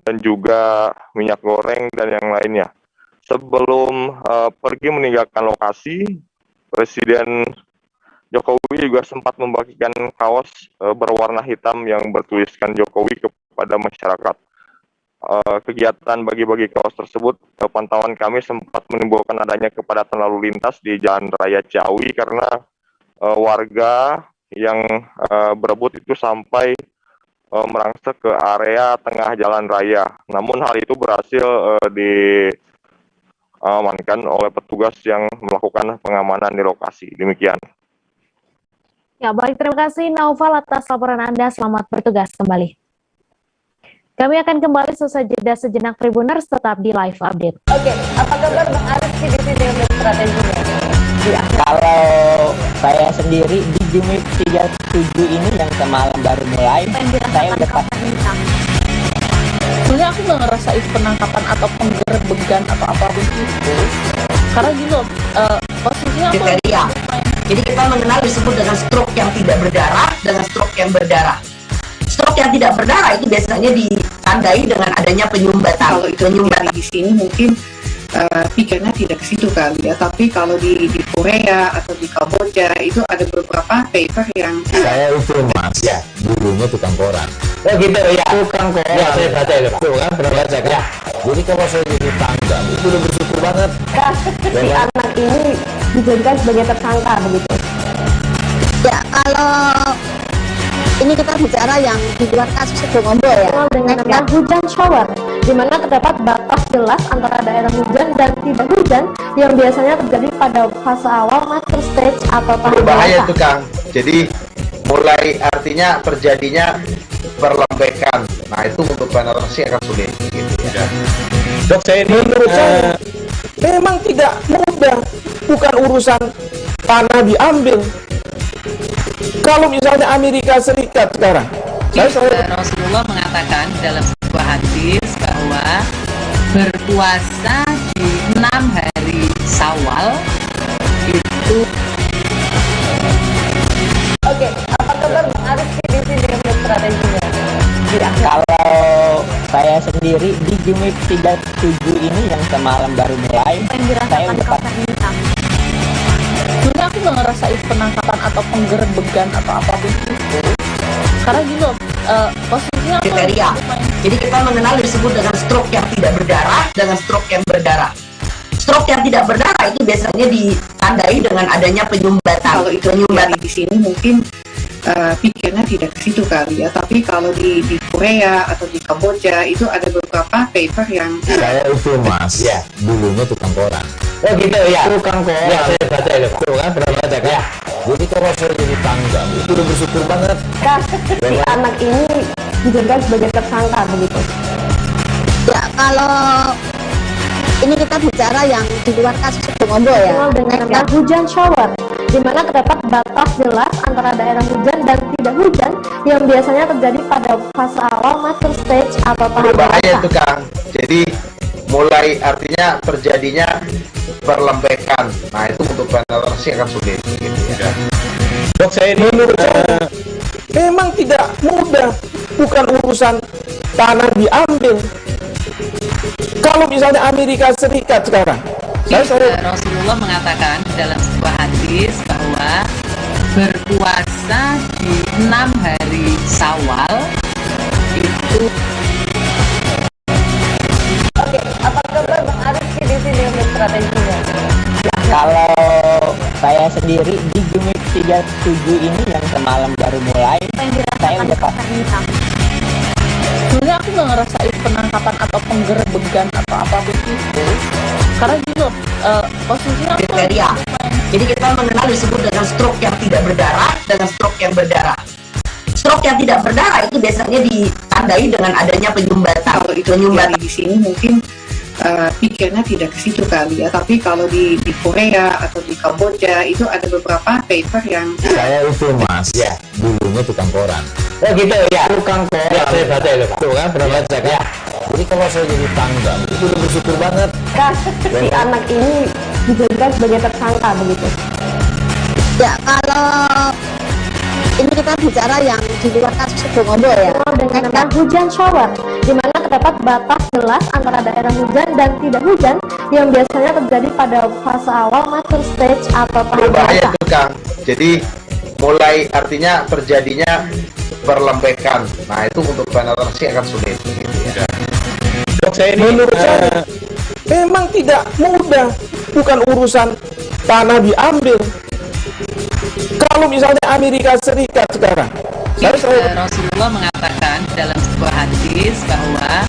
dan juga minyak goreng dan yang lainnya. Sebelum pergi meninggalkan lokasi, Presiden Jokowi juga sempat membagikan kaos berwarna hitam yang bertuliskan Jokowi kepada masyarakat. Kegiatan bagi-bagi kaos tersebut, pantauan kami sempat menimbulkan adanya kepadatan lalu lintas di Jalan Raya Ciawi karena warga yang berebut itu sampai merangsek ke area tengah jalan raya. Namun hal itu berhasil diamankan oleh petugas yang melakukan pengamanan di lokasi. Demikian. Ya, baik, terima kasih Naufal atas laporan Anda. Selamat bertugas kembali. Kami akan kembali sesaat jeda sejenak Tribuners, tetap di live update. Oke, apa kabar Bang Arif di sini untuk strateginya? Ya, kalau saya sendiri di Jumip 37 ini yang semalam baru mulai, saya udah sebenarnya aku nggak ngerasain penangkapan atau penggerbegan atau apapun itu, karena gini loh, posisinya aku Jadi kita mengenal disebut dengan stroke yang tidak berdarah dengan stroke yang berdarah. Stroke yang tidak berdarah itu biasanya ditandai dengan adanya penyumbatan. Kalau itu penyumbatan di sini mungkin pikirnya tidak ke situ kali ya, tapi kalau di Korea atau di Kamboja itu ada beberapa paper yang saya itu mas ya dulunya tukang koran. Oh gitu ya, tukang koran ya, saya baca itu Pak. Tuh kan pernah baca kan ya. Jadi kalau saya jadi tangga itu udah bersyukur banget si anak ini dijadikan sebagai tersangka begitu ya. Kalau ini kita bicara yang di luar kasus itu ngomong ya dengan nama hujan shower, di mana terdapat batas jelas antara daerah hujan dan tidak hujan yang biasanya terjadi pada fase awal master stage atau tahap bahaya itu Kang. Jadi mulai artinya terjadinya perlembekan. Nah itu untuk penetrasi akan sulit gitu ya. Dok, saya ini menurut saya memang tidak mudah, bukan urusan tanah diambil. Kalau misalnya Amerika Serikat sekarang, Rasulullah mengatakan dalam sebuah hadis bahwa berpuasa di 6 hari Syawal itu. Oke, apa kabar Bang Arif di sini untuk strateginya? ya, kalau saya sendiri di Jumip 37 ini yang semalam baru mulai, saya udah sebenarnya aku nggak ngerasain penangkapan atau penggerbegan atau apapun itu, karena gini loh, posisinya aku Jadi kita mengenal disebut dengan stroke yang tidak berdarah dengan stroke yang berdarah. Stroke yang tidak berdarah itu biasanya ditandai dengan adanya penyumbatan. Kalau itu penyumbatan di sini mungkin pikirnya tidak ke situ kali ya, tapi kalau di Korea atau di Kamboja itu ada beberapa paper yang saya itu mas ya dulunya tukang koran. Oh gitu ya, tukang koran ya, saya baca itu Tuh kan pernah baca kan ya. Jadi kalau saya jadi tanggam itu udah bersyukur banget. Si anak ini dijadikan sebagai tersangka begitu. Ya, kalau ini kita bicara yang di luar kasus Bongombo ya. Dengan hujan shower, di mana terdapat batas jelas antara daerah hujan dan tidak hujan yang biasanya terjadi pada fase awal master stage atau tahap Bahaya itu Kang. Jadi mulai artinya terjadinya perlembekan. Nah itu untuk penetrasi akan sulit. Gitu, ya. Dok, saya ini menurut saya memang tidak mudah, bukan urusan tanah diambil. Kalau misalnya Amerika Serikat sekarang, Rasulullah mengatakan dalam sebuah hadis bahwa berpuasa di 6 hari Syawal itu. Oke, apa kabar Bang Arif di sini untuk strateginya? Kalau saya sendiri di Jumip 37 ini yang semalam baru mulai, saya udah pasti. Sebenarnya aku nggak ngerasain penangkapan atau penggerbegan atau apapun itu, karena gitu posisinya aku kriteria. Jadi kita mengenal disebut dengan stroke yang tidak berdarah dengan stroke yang berdarah. Stroke yang tidak berdarah itu biasanya ditandai dengan adanya penyumbatan. Kalau itu terjadi di sini mungkin pikirnya tidak ke situ kali ya, tapi kalau di Korea atau di Kamboja itu ada beberapa paper yang saya itu mas, ya dulunya tukang koran. Oh gitu ya, Tukang koran. Ya, saya baca itu Pak. Tuh kan, pernah baca kan? Ya. Jadi kalau saya jadi tanggam itu udah bersyukur banget. Si anak ini dijadikan sebagai tersangka begitu. Ya, kalau ini kita bicara yang di luar kasus Bongombo ya. Dengan hujan shower, di mana terdapat batas jelas antara daerah hujan dan tidak hujan yang biasanya terjadi pada fase awal master stage atau tahap Bahaya itu Kang. Jadi mulai artinya terjadinya perlembekan. Nah itu untuk penetrasi akan sulit. Gitu, ya. Dok, saya ini menurut saya memang tidak mudah, bukan urusan tanah diambil. Kalau misalnya Amerika Serikat sekarang, Rasulullah mengatakan dalam sebuah hadis bahwa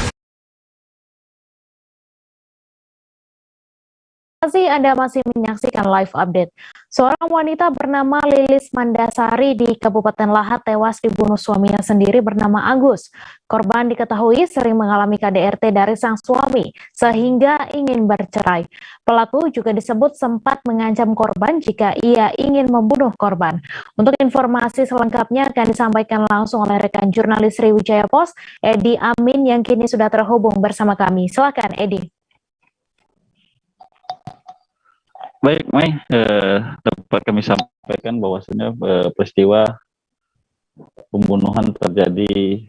Anda masih menyaksikan live update. Seorang wanita bernama Lilis Mandasari di Kabupaten Lahat tewas dibunuh suaminya sendiri bernama Agus. Korban diketahui sering mengalami KDRT dari sang suami sehingga ingin bercerai. Pelaku juga disebut sempat mengancam korban jika ia ingin membunuh korban. Untuk informasi selengkapnya akan disampaikan langsung oleh rekan jurnalis Sriwijaya Pos, Edi Amin yang kini sudah terhubung bersama kami. Silakan Edi. Baik, Mai, dapat kami sampaikan bahwasanya peristiwa pembunuhan terjadi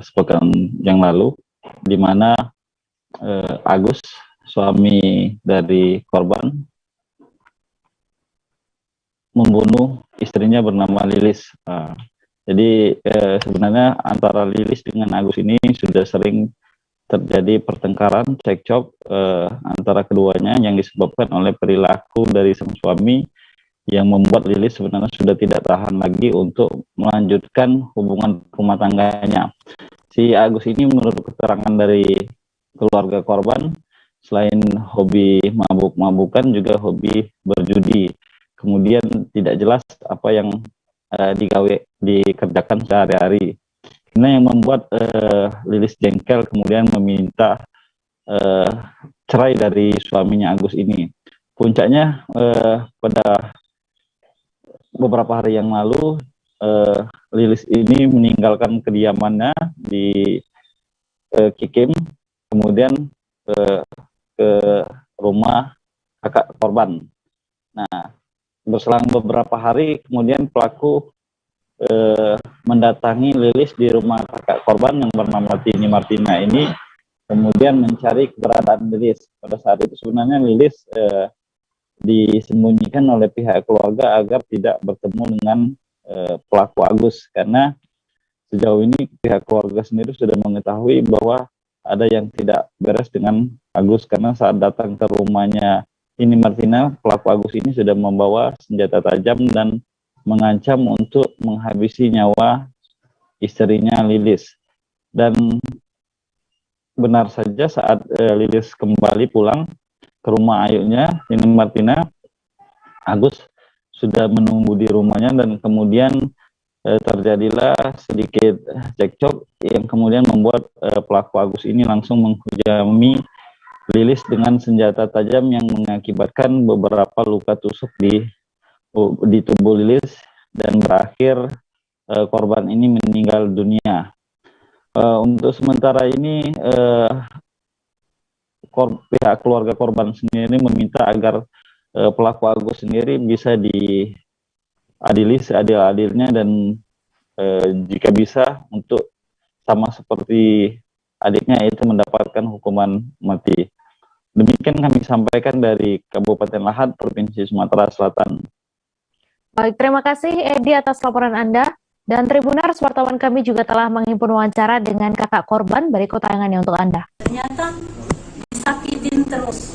sepekan yang lalu, di mana Agus, suami dari korban, membunuh istrinya bernama Lilis. Jadi sebenarnya antara Lilis dengan Agus ini sudah sering terjadi pertengkaran, cekcok antara keduanya yang disebabkan oleh perilaku dari sang suami yang membuat Lilis sebenarnya sudah tidak tahan lagi untuk melanjutkan hubungan rumah tangganya. Si Agus ini menurut keterangan dari keluarga korban, selain hobi mabuk-mabukan juga hobi berjudi. Kemudian tidak jelas apa yang dikerjakan sehari-hari. Ini yang membuat Lilis jengkel kemudian meminta cerai dari suaminya Agus ini. Puncaknya pada beberapa hari yang lalu Lilis ini meninggalkan kediamannya di Kikim, kemudian ke rumah kakak korban. Nah, berselang beberapa hari kemudian pelaku mendatangi Lilis di rumah kakak korban yang bernama Tini Martina ini, kemudian mencari keberadaan Lilis. Pada saat itu sebenarnya Lilis disembunyikan oleh pihak keluarga agar tidak bertemu dengan pelaku Agus, karena sejauh ini pihak keluarga sendiri sudah mengetahui bahwa ada yang tidak beres dengan Agus, karena saat datang ke rumahnya Tini Martina, pelaku Agus ini sudah membawa senjata tajam dan mengancam untuk menghabisi nyawa istrinya Lilis. Dan benar saja saat Lilis kembali pulang ke rumah ayahnya Tini Martina, Agus sudah menunggu di rumahnya dan kemudian terjadilah sedikit cekcok yang kemudian membuat pelaku Agus ini langsung menghujami Lilis dengan senjata tajam yang mengakibatkan beberapa luka tusuk di tubuh Lilis dan berakhir korban ini meninggal dunia. Untuk sementara ini pihak keluarga korban sendiri meminta agar pelaku Agus sendiri bisa diadili seadil-adilnya dan jika bisa untuk sama seperti adiknya itu mendapatkan hukuman mati. Demikian kami sampaikan dari Kabupaten Lahat, Provinsi Sumatera Selatan. Baik, terima kasih Edi atas laporan Anda. Dan Tribuners, wartawan kami juga telah menghimpun wawancara dengan kakak korban. Berikut tayangannya untuk Anda. Ternyata disakitin terus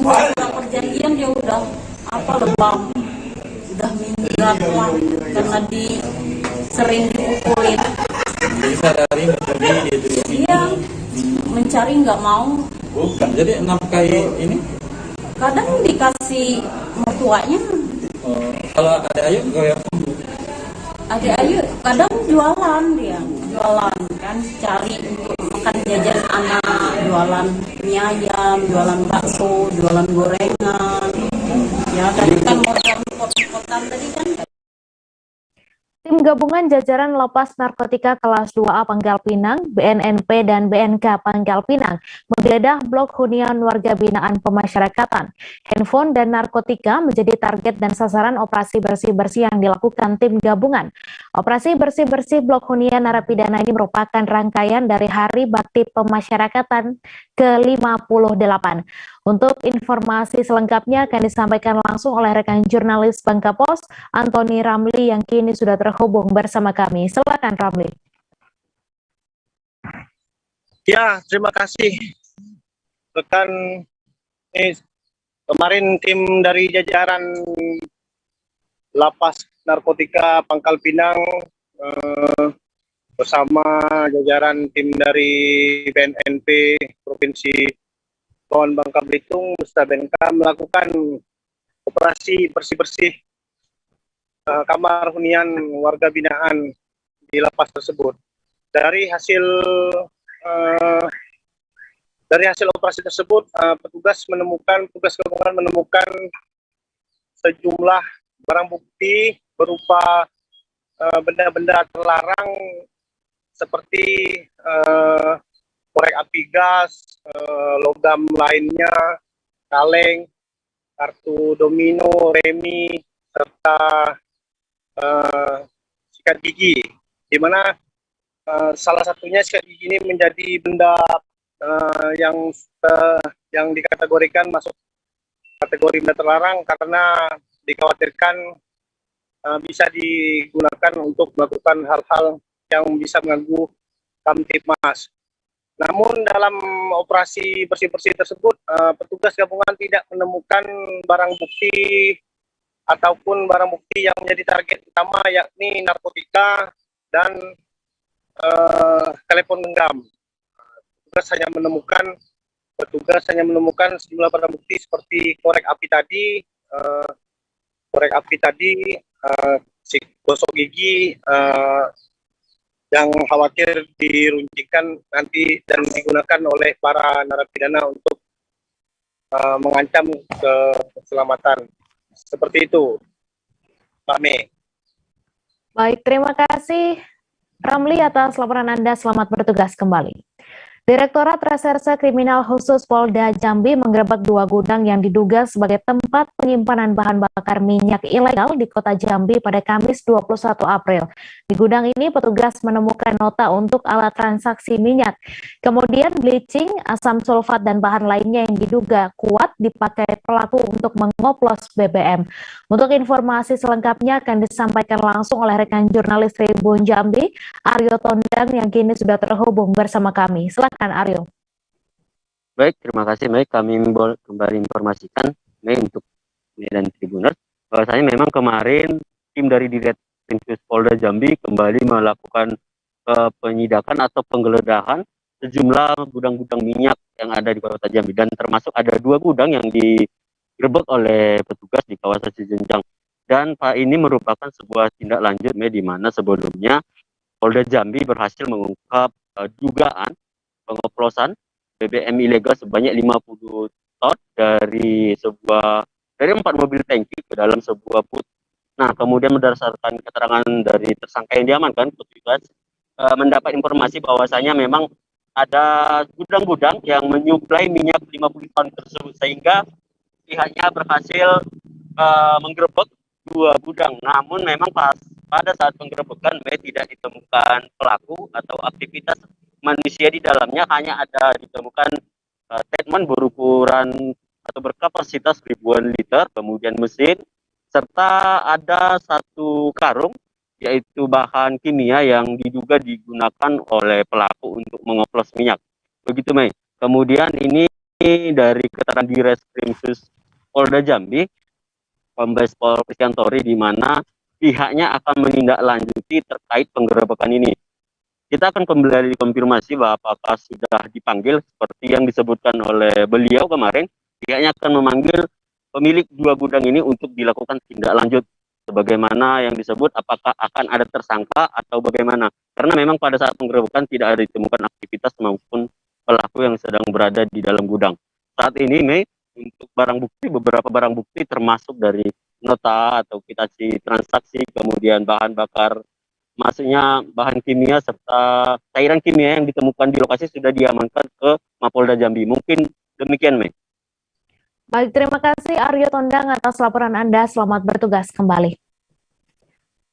buat perjanjian dia udah lebam, udah minggat lah karena sering dipukulin. Iya, mencari nggak mau. Bukan, jadi nafkahi ini? Kadang dikasih mertuanya. Kalau ada Ayu, Adik Ayu kadang jualan kan, cari untuk makan jajan anak, jualan mie ayam, jualan bakso, jualan gorengan. Ya tadi kan modal pot-potan tadi kan. Tim gabungan jajaran Lapas Narkotika Kelas 2A Pangkal Pinang, BNNP dan BNK Pangkal Pinang menggeledah blok hunian warga binaan pemasyarakatan. Handphone dan narkotika menjadi target dan sasaran operasi bersih-bersih yang dilakukan tim gabungan. Operasi bersih-bersih blok hunian narapidana ini merupakan rangkaian dari Hari Bakti Pemasyarakatan ke-58. Untuk informasi selengkapnya akan disampaikan langsung oleh rekan jurnalis Bangka Pos, Antoni Ramli yang kini sudah terhubung bersama kami. Silakan Ramli. Ya, terima kasih rekan. Kemarin tim dari jajaran Lapas Narkotika Pangkal Pinang bersama jajaran tim dari BNNP Provinsi Kepulauan Bangka Belitung beserta BNK melakukan operasi bersih-bersih kamar hunian warga binaan di lapas tersebut. Dari hasil operasi tersebut, petugas gabungan menemukan sejumlah barang bukti berupa benda-benda terlarang seperti korek api gas, logam lainnya, kaleng, kartu domino, remi, serta sikat gigi, di mana salah satunya sikat gigi ini menjadi benda yang dikategorikan masuk kategori benda terlarang karena dikhawatirkan bisa digunakan untuk melakukan hal-hal yang bisa mengganggu Kamtibmas. Namun dalam operasi bersih-bersih tersebut, petugas gabungan tidak menemukan barang bukti ataupun barang bukti yang menjadi target utama, yakni narkotika dan telepon genggam. Petugas hanya menemukan sejumlah barang bukti seperti korek api tadi, gosok gigi, yang khawatir diruncingkan nanti dan digunakan oleh para narapidana untuk mengancam keselamatan. Seperti itu, Pak Mei. Baik, terima kasih Ramli atas laporan Anda. Selamat bertugas kembali. Direktorat Reserse Kriminal Khusus Polda Jambi menggerebek 2 gudang yang diduga sebagai tempat penyimpanan bahan bakar minyak ilegal di Kota Jambi pada Kamis 21 April. Di gudang ini petugas menemukan nota untuk alat transaksi minyak. Kemudian bleaching, asam sulfat dan bahan lainnya yang diduga kuat dipakai pelaku untuk mengoplos BBM. Untuk informasi selengkapnya akan disampaikan langsung oleh rekan jurnalis Tribun Jambi, Aryo Tondang yang kini sudah terhubung bersama kami. Silakan Aryo. Baik, terima kasih. Baik, kami kembali informasikan untuk Medan Tribuners bahwasanya memang kemarin tim dari Direktorat Polda Jambi kembali melakukan penyidakan atau penggeledahan sejumlah gudang-gudang minyak yang ada di Kota Jambi, dan termasuk ada 2 gudang yang digerebek oleh petugas di kawasan Cijenjang. Dan Pak, ini merupakan sebuah tindak lanjut di mana sebelumnya Polda Jambi berhasil mengungkap dugaan pengoplosan BBM ilegal sebanyak 50 ton dari 4 mobil tangki ke dalam sebuah put. Nah, kemudian berdasarkan keterangan dari tersangka yang diamankan, petugas mendapat informasi bahwasanya memang ada gudang-gudang yang menyuplai minyak 50 ton tersebut, sehingga pihaknya berhasil menggerebek 2 gudang. Namun memang pada saat penggerebekan tidak ditemukan pelaku atau aktivitas manusia di dalamnya, hanya ada ditemukan statement berukuran atau berkapasitas ribuan liter, kemudian mesin, serta ada 1 karung yaitu bahan kimia yang diduga digunakan oleh pelaku untuk mengoplos minyak. Begitu, Mei. Kemudian ini dari keterangan di Reskrimsus Polda Jambi, Kombes Pol Kristiantori, di mana pihaknya akan menindaklanjuti terkait penggerebekan ini. Kita akan kembali konfirmasi bahwa apakah sudah dipanggil seperti yang disebutkan oleh beliau kemarin. Pihaknya akan memanggil pemilik 2 gudang ini untuk dilakukan tindak lanjut. Sebagaimana yang disebut, apakah akan ada tersangka atau bagaimana. Karena memang pada saat penggerebekan tidak ada ditemukan aktivitas maupun pelaku yang sedang berada di dalam gudang. Saat ini, Mei, untuk barang bukti, beberapa barang bukti termasuk dari nota atau kvitasi transaksi, kemudian bahan bakar, maksudnya bahan kimia serta cairan kimia yang ditemukan di lokasi sudah diamankan ke Mapolda Jambi. Mungkin demikian, Mei. Baik, terima kasih Aryo Tondang atas laporan Anda. Selamat bertugas kembali.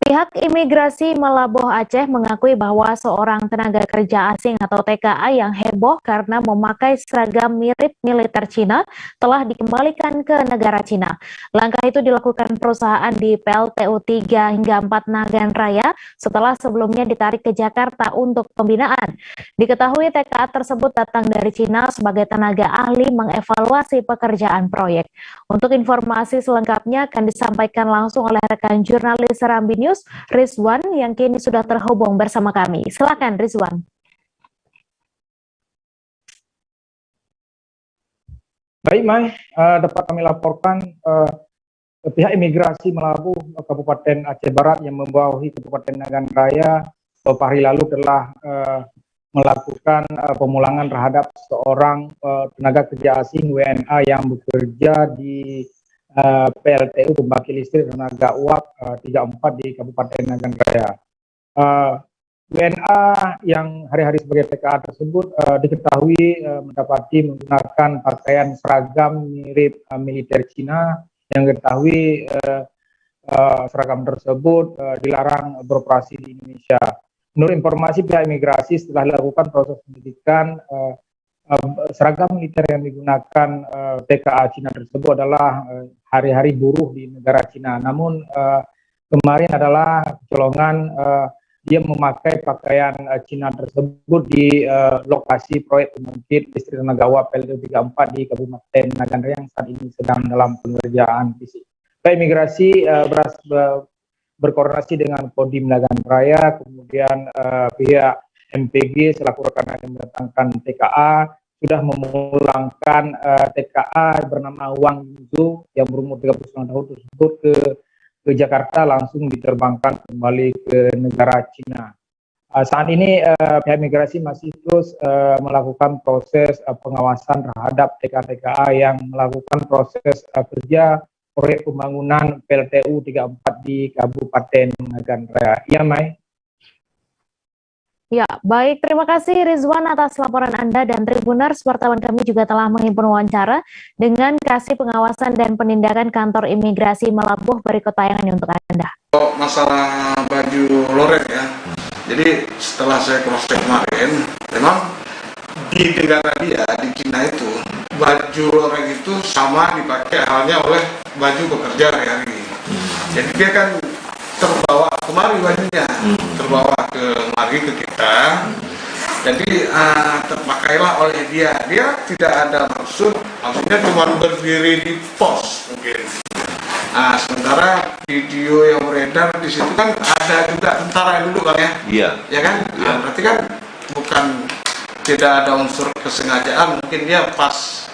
Pihak Imigrasi Melabuh Aceh mengakui bahwa seorang tenaga kerja asing atau TKA yang heboh karena memakai seragam mirip militer Cina telah dikembalikan ke negara Cina. Langkah itu dilakukan perusahaan di PLTU 3 hingga 4 Nagan Raya setelah sebelumnya ditarik ke Jakarta untuk pembinaan. Diketahui TKA tersebut datang dari Cina sebagai tenaga ahli mengevaluasi pekerjaan proyek. Untuk informasi selengkapnya akan disampaikan langsung oleh rekan jurnalis Serambi News, Rizwan, yang kini sudah terhubung bersama kami. Silakan, Rizwan. Baik, Mai, dapat kami laporkan pihak Imigrasi Melabuh Kabupaten Aceh Barat yang membawahi Kabupaten Nagan Raya beberapa hari lalu telah melakukan pemulangan terhadap seorang tenaga kerja asing WNA yang bekerja di PLTU Pembangkit Listrik Tenaga Uap 34 di Kabupaten Nagan Raya. WNA yang hari-hari sebagai TKA tersebut diketahui mendapati menggunakan pakaian seragam mirip militer Cina, yang diketahui seragam tersebut dilarang beroperasi di Indonesia. Menurut informasi pihak imigrasi, setelah dilakukan proses pendidikan, seragam militer yang digunakan TKA Cina tersebut adalah hari-hari buruh di negara Cina. Namun kemarin adalah kecolongan dia memakai pakaian Cina tersebut di lokasi proyek pembangkit listrik tenaga uap PLTU 34 di Kabupaten Nagan Raya yang saat ini sedang dalam pengerjaan fisik. Pihak imigrasi berkoordinasi dengan Kodim Nagan Raya, kemudian pihak MPG selaku rekan yang mendatangkan TKA sudah memulangkan TKA bernama Wang Yuzhu yang berumur 39 tahun tersebut ke Jakarta, langsung diterbangkan kembali ke negara Cina. Saat ini pihak migrasi masih terus melakukan proses pengawasan terhadap TKA yang melakukan proses kerja proyek pembangunan PLTU 34 di Kabupaten Nagan Raya. Ya, Mai. Ya, baik. Terima kasih Rizwan atas laporan Anda, dan Tribuners, wartawan kami juga telah menghimpun wawancara dengan Kasih Pengawasan dan Penindakan Kantor Imigrasi Melabuh. Berikut tayangannya untuk Anda. Masalah baju loreng ya, jadi setelah saya cross check kemarin, memang di negara dia, di Cina itu, baju loreng itu sama dipakai halnya oleh baju bekerja hari-hari. Jadi dia kan terbawa kemari bajunya, terbawa kemari ke kita, jadi terpakailah oleh dia. Dia tidak ada maksudnya cuma berdiri di pos mungkin. Sementara video yang beredar di situ kan ada juga tentara yang duduk kan ya? Iya. Ya kan? Iya. Berarti kan bukan tidak ada unsur kesengajaan, mungkin dia pas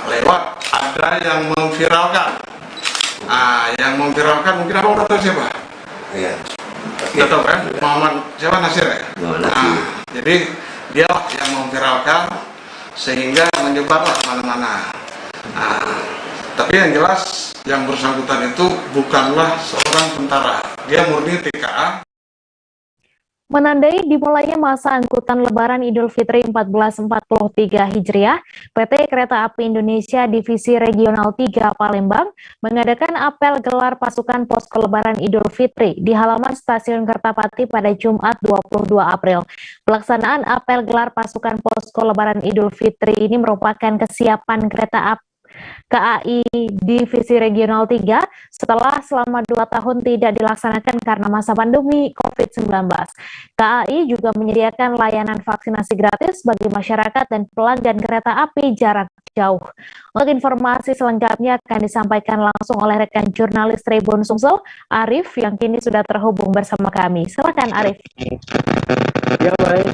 lewat ada yang memviralkan. Yang memviralkan mungkin abang udah tahu siapa? Iya. Udah tahu kan? Muhammad siapa, Nasir ya? Jadi dia yang memviralkan sehingga menyebarlah kemana-mana. Tapi yang jelas yang bersangkutan itu bukanlah seorang tentara, dia murni TKA. Menandai dimulainya masa angkutan Lebaran Idul Fitri 1443 Hijriah, PT Kereta Api Indonesia Divisi Regional 3 Palembang mengadakan apel gelar pasukan posko Lebaran Idul Fitri di halaman Stasiun Kertapati pada Jumat 22 April. Pelaksanaan apel gelar pasukan posko Lebaran Idul Fitri ini merupakan kesiapan kereta api KAI Divisi Regional 3 setelah selama 2 tahun tidak dilaksanakan karena masa pandemi COVID-19. KAI juga menyediakan layanan vaksinasi gratis bagi masyarakat dan pelanggan kereta api jarak jauh. Untuk informasi selengkapnya akan disampaikan langsung oleh rekan jurnalis Tribun Sumsel, Arif, yang kini sudah terhubung bersama kami. Silakan Arif. Ya, baik.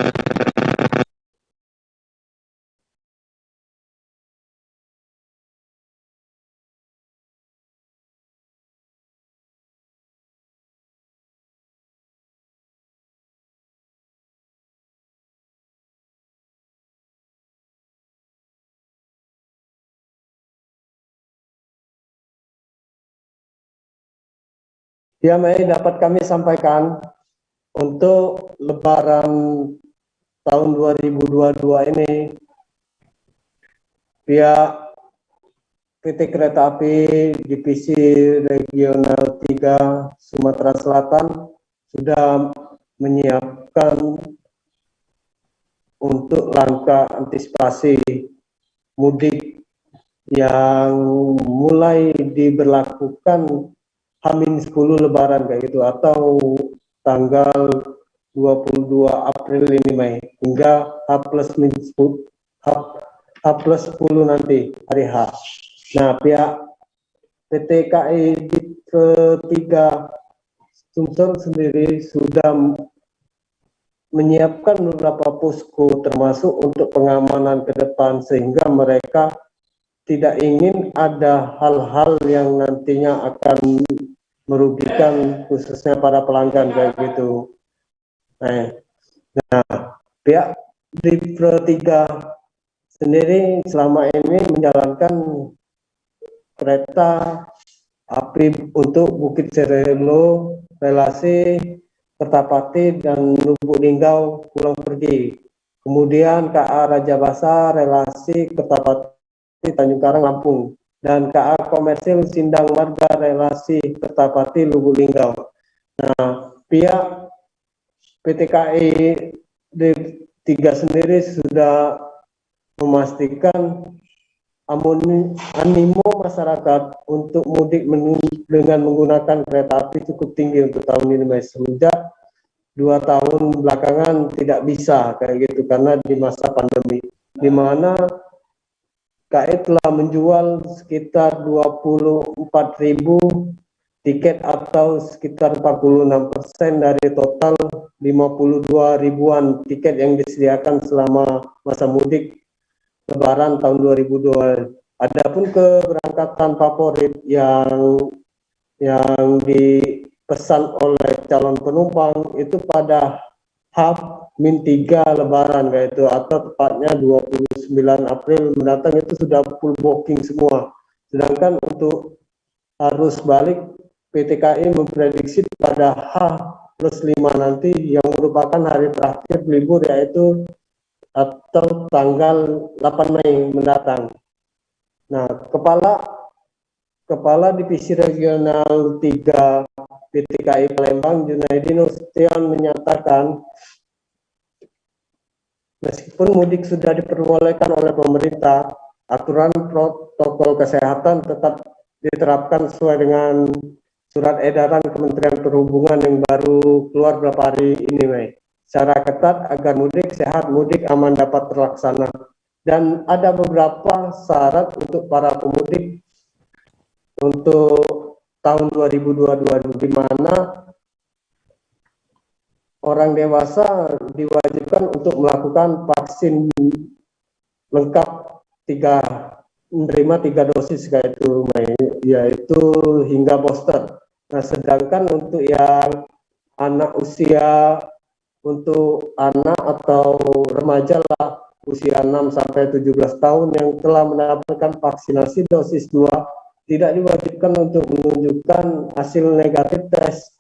Ya, Mei, dapat kami sampaikan untuk Lebaran tahun 2022 ini, pihak PT Kereta Api Divisi Regional 3 Sumatera Selatan sudah menyiapkan untuk langkah antisipasi mudik yang mulai diberlakukan H-10 Lebaran kayak gitu, atau tanggal 22 April ini, Mei, hingga H+10 nanti hari H. Nah, pihak PT KAI Div3 Sumsel sendiri sudah menyiapkan beberapa posko termasuk untuk pengamanan ke depan, sehingga mereka tidak ingin ada hal-hal yang nantinya akan merugikan khususnya para pelanggan kayak gitu. Nah, pihak Div3 sendiri selama ini menjalankan kereta api untuk Bukit Serelo, relasi Kertapati dan Lubuk Linggau pulang pergi. Kemudian KA Raja Basa, relasi Kertapati Tanjung Karang Lampung, dan KA Komersil Sindang Marga, relasi Kertapati Lubuk Linggau. Nah, pihak PT KAI D3 sendiri sudah memastikan animo masyarakat untuk mudik dengan menggunakan kereta api cukup tinggi untuk tahun ini, Mas. Sejak 2 tahun belakangan tidak bisa kayak gitu karena di masa pandemi, di mana KAI telah menjual sekitar 24.000 tiket atau sekitar 46% dari total 52 ribuan tiket yang disediakan selama masa mudik Lebaran tahun 2002. Adapun keberangkatan favorit yang dipesan oleh calon penumpang itu pada H-3 Lebaran kayak itu, atau tepatnya 29 April mendatang itu sudah full booking semua. Sedangkan untuk arus balik PT KAI memprediksi pada H+5 nanti yang merupakan hari terakhir libur, yaitu atau tanggal 8 Mei mendatang. Nah, Kepala Divisi Regional 3 PT KAI Palembang, Junaidi Nasution, menyatakan meskipun mudik sudah diperbolehkan oleh pemerintah, aturan protokol kesehatan tetap diterapkan sesuai dengan surat edaran Kementerian Perhubungan yang baru keluar beberapa hari ini, Mei, secara ketat agar mudik sehat, mudik aman dapat terlaksana. Dan ada beberapa syarat untuk para pemudik untuk tahun 2022, di mana orang dewasa diwajibkan untuk melakukan vaksin lengkap 3 menerima 3 dosis kayak itu, yaitu hingga booster. Nah, sedangkan untuk yang anak usia untuk anak atau remaja lah usia 6 sampai 17 tahun yang telah mendapatkan vaksinasi dosis 2 tidak diwajibkan untuk menunjukkan hasil negatif tes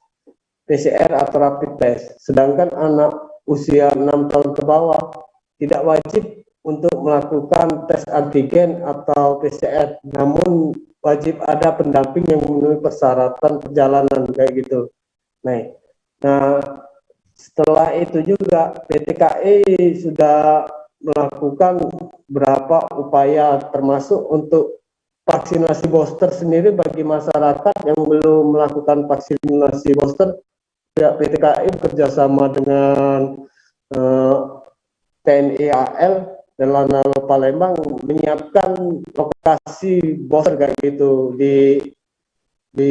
PCR atau rapid test. Sedangkan anak usia 6 tahun ke bawah tidak wajib untuk melakukan tes antigen atau PCR, namun wajib ada pendamping yang memenuhi persyaratan perjalanan kayak gitu. Nah, setelah itu juga PT KAI sudah melakukan berapa upaya termasuk untuk vaksinasi booster sendiri bagi masyarakat yang belum melakukan vaksinasi booster. Pihak PT KAI bekerjasama dengan TNI AL dan Lanal Palembang menyiapkan lokasi booster kayak gitu di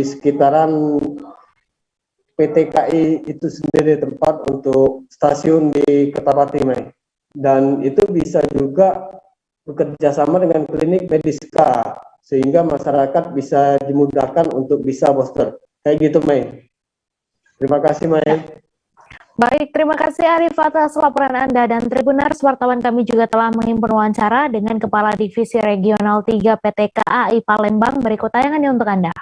sekitaran PT KAI itu sendiri, tempat untuk stasiun di Kertapati, dan itu bisa juga bekerja sama dengan klinik Mediska sehingga masyarakat bisa dimudahkan untuk bisa booster kayak gitu, Mei. Terima kasih, Mei. Baik, terima kasih Arif atas laporan Anda, dan Tribuners, wartawan kami juga telah menghimpun wawancara dengan Kepala Divisi Regional 3 PT KAI Palembang. Berikut tayangannya untuk Anda.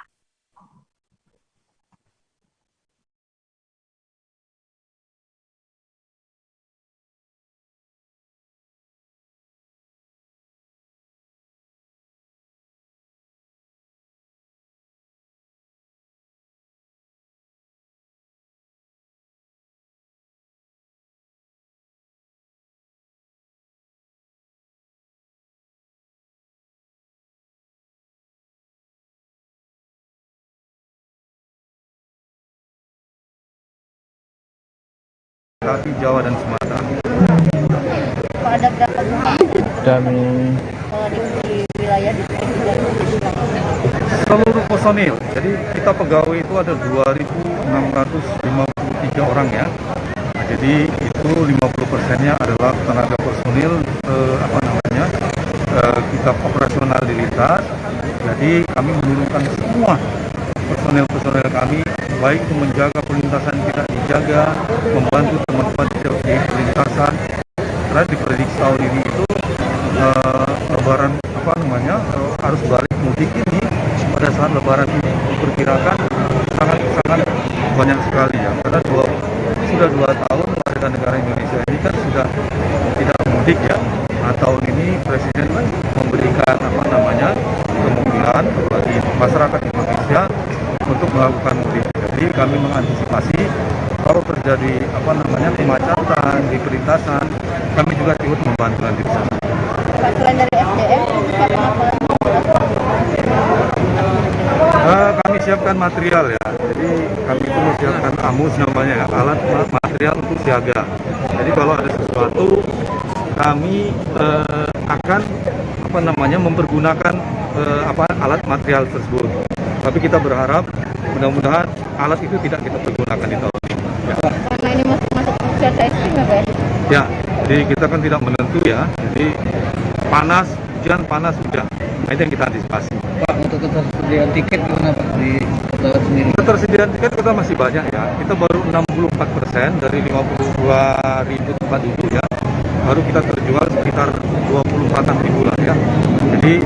Tapi Jawa dan Sumatera. Ada berapa Dan kalau di wilayah di seluruh personil, jadi kita pegawai itu ada 2.653 orang ya. Nah, jadi itu 50%-nya adalah tenaga personil kita operasionalitas. Jadi kami menurunkan semua personel kami, baik itu menjaga perlintasan kita dijaga, membantu teman-teman di perlintasan. Karena diprediksi tahun ini itu lebaran harus balik mudik ini pada saat lebaran ini diperkirakan sangat banyak sekali ya, karena sudah 2 tahun warga negara Indonesia ini kan sudah tidak mudik ya. Nah, tahun ini Presiden memberikan kemudahan bagi masyarakat Indonesia untuk melakukan mudik. Jadi kami mengantisipasi kalau terjadi kemacetan di perlintasan, kami juga ikut membantu nanti di sana. Selain dari SDM, kami siapkan material ya. Jadi kami itu menyiapkan AMUS namanya ya, alat material untuk siaga. Jadi kalau ada sesuatu kami akan mempergunakan alat material tersebut. Tapi kita berharap mudah-mudahan alat itu tidak kita pergunakan di tahun ini. Ya. Karena ini masuk cuaca ekstrim ya, Pak? Ya, jadi kita kan tidak menentu ya. Jadi panas, hujan. Nah, itu yang kita antisipasi. Pak, untuk ketersediaan tiket gimana Pak di pesawat sendiri? Ketersediaan tiket kita masih banyak ya. Kita baru 64% dari 52.000 tempat duduk ya. Baru kita terjual sekitar 24.000 lah ya. Jadi